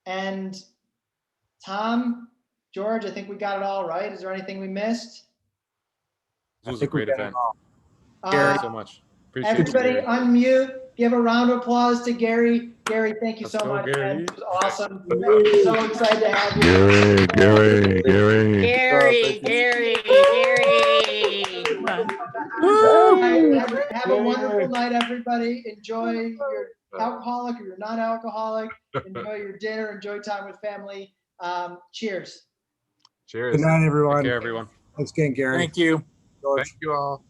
Speaker 2: And Tom, George, I think we got it all right. Is there anything we missed?
Speaker 12: This was a great event.
Speaker 2: Garry,
Speaker 12: Thank you so much. Appreciate
Speaker 2: everybody
Speaker 12: it,
Speaker 2: unmute. Give a round of applause to Garry. Garry, thank you so much, man. This was awesome. We're so excited to have you.
Speaker 3: Garry.
Speaker 2: Have a wonderful night, everybody. Enjoy your alcoholic or your non-alcoholic. Enjoy your dinner. Enjoy time with family. Cheers.
Speaker 12: Cheers.
Speaker 1: Good night, everyone.
Speaker 12: Take care, everyone.
Speaker 1: Thanks again, Garry.
Speaker 14: Thank you.
Speaker 1: George.
Speaker 12: Thank you all.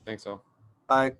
Speaker 12: Thanks all.
Speaker 1: Bye.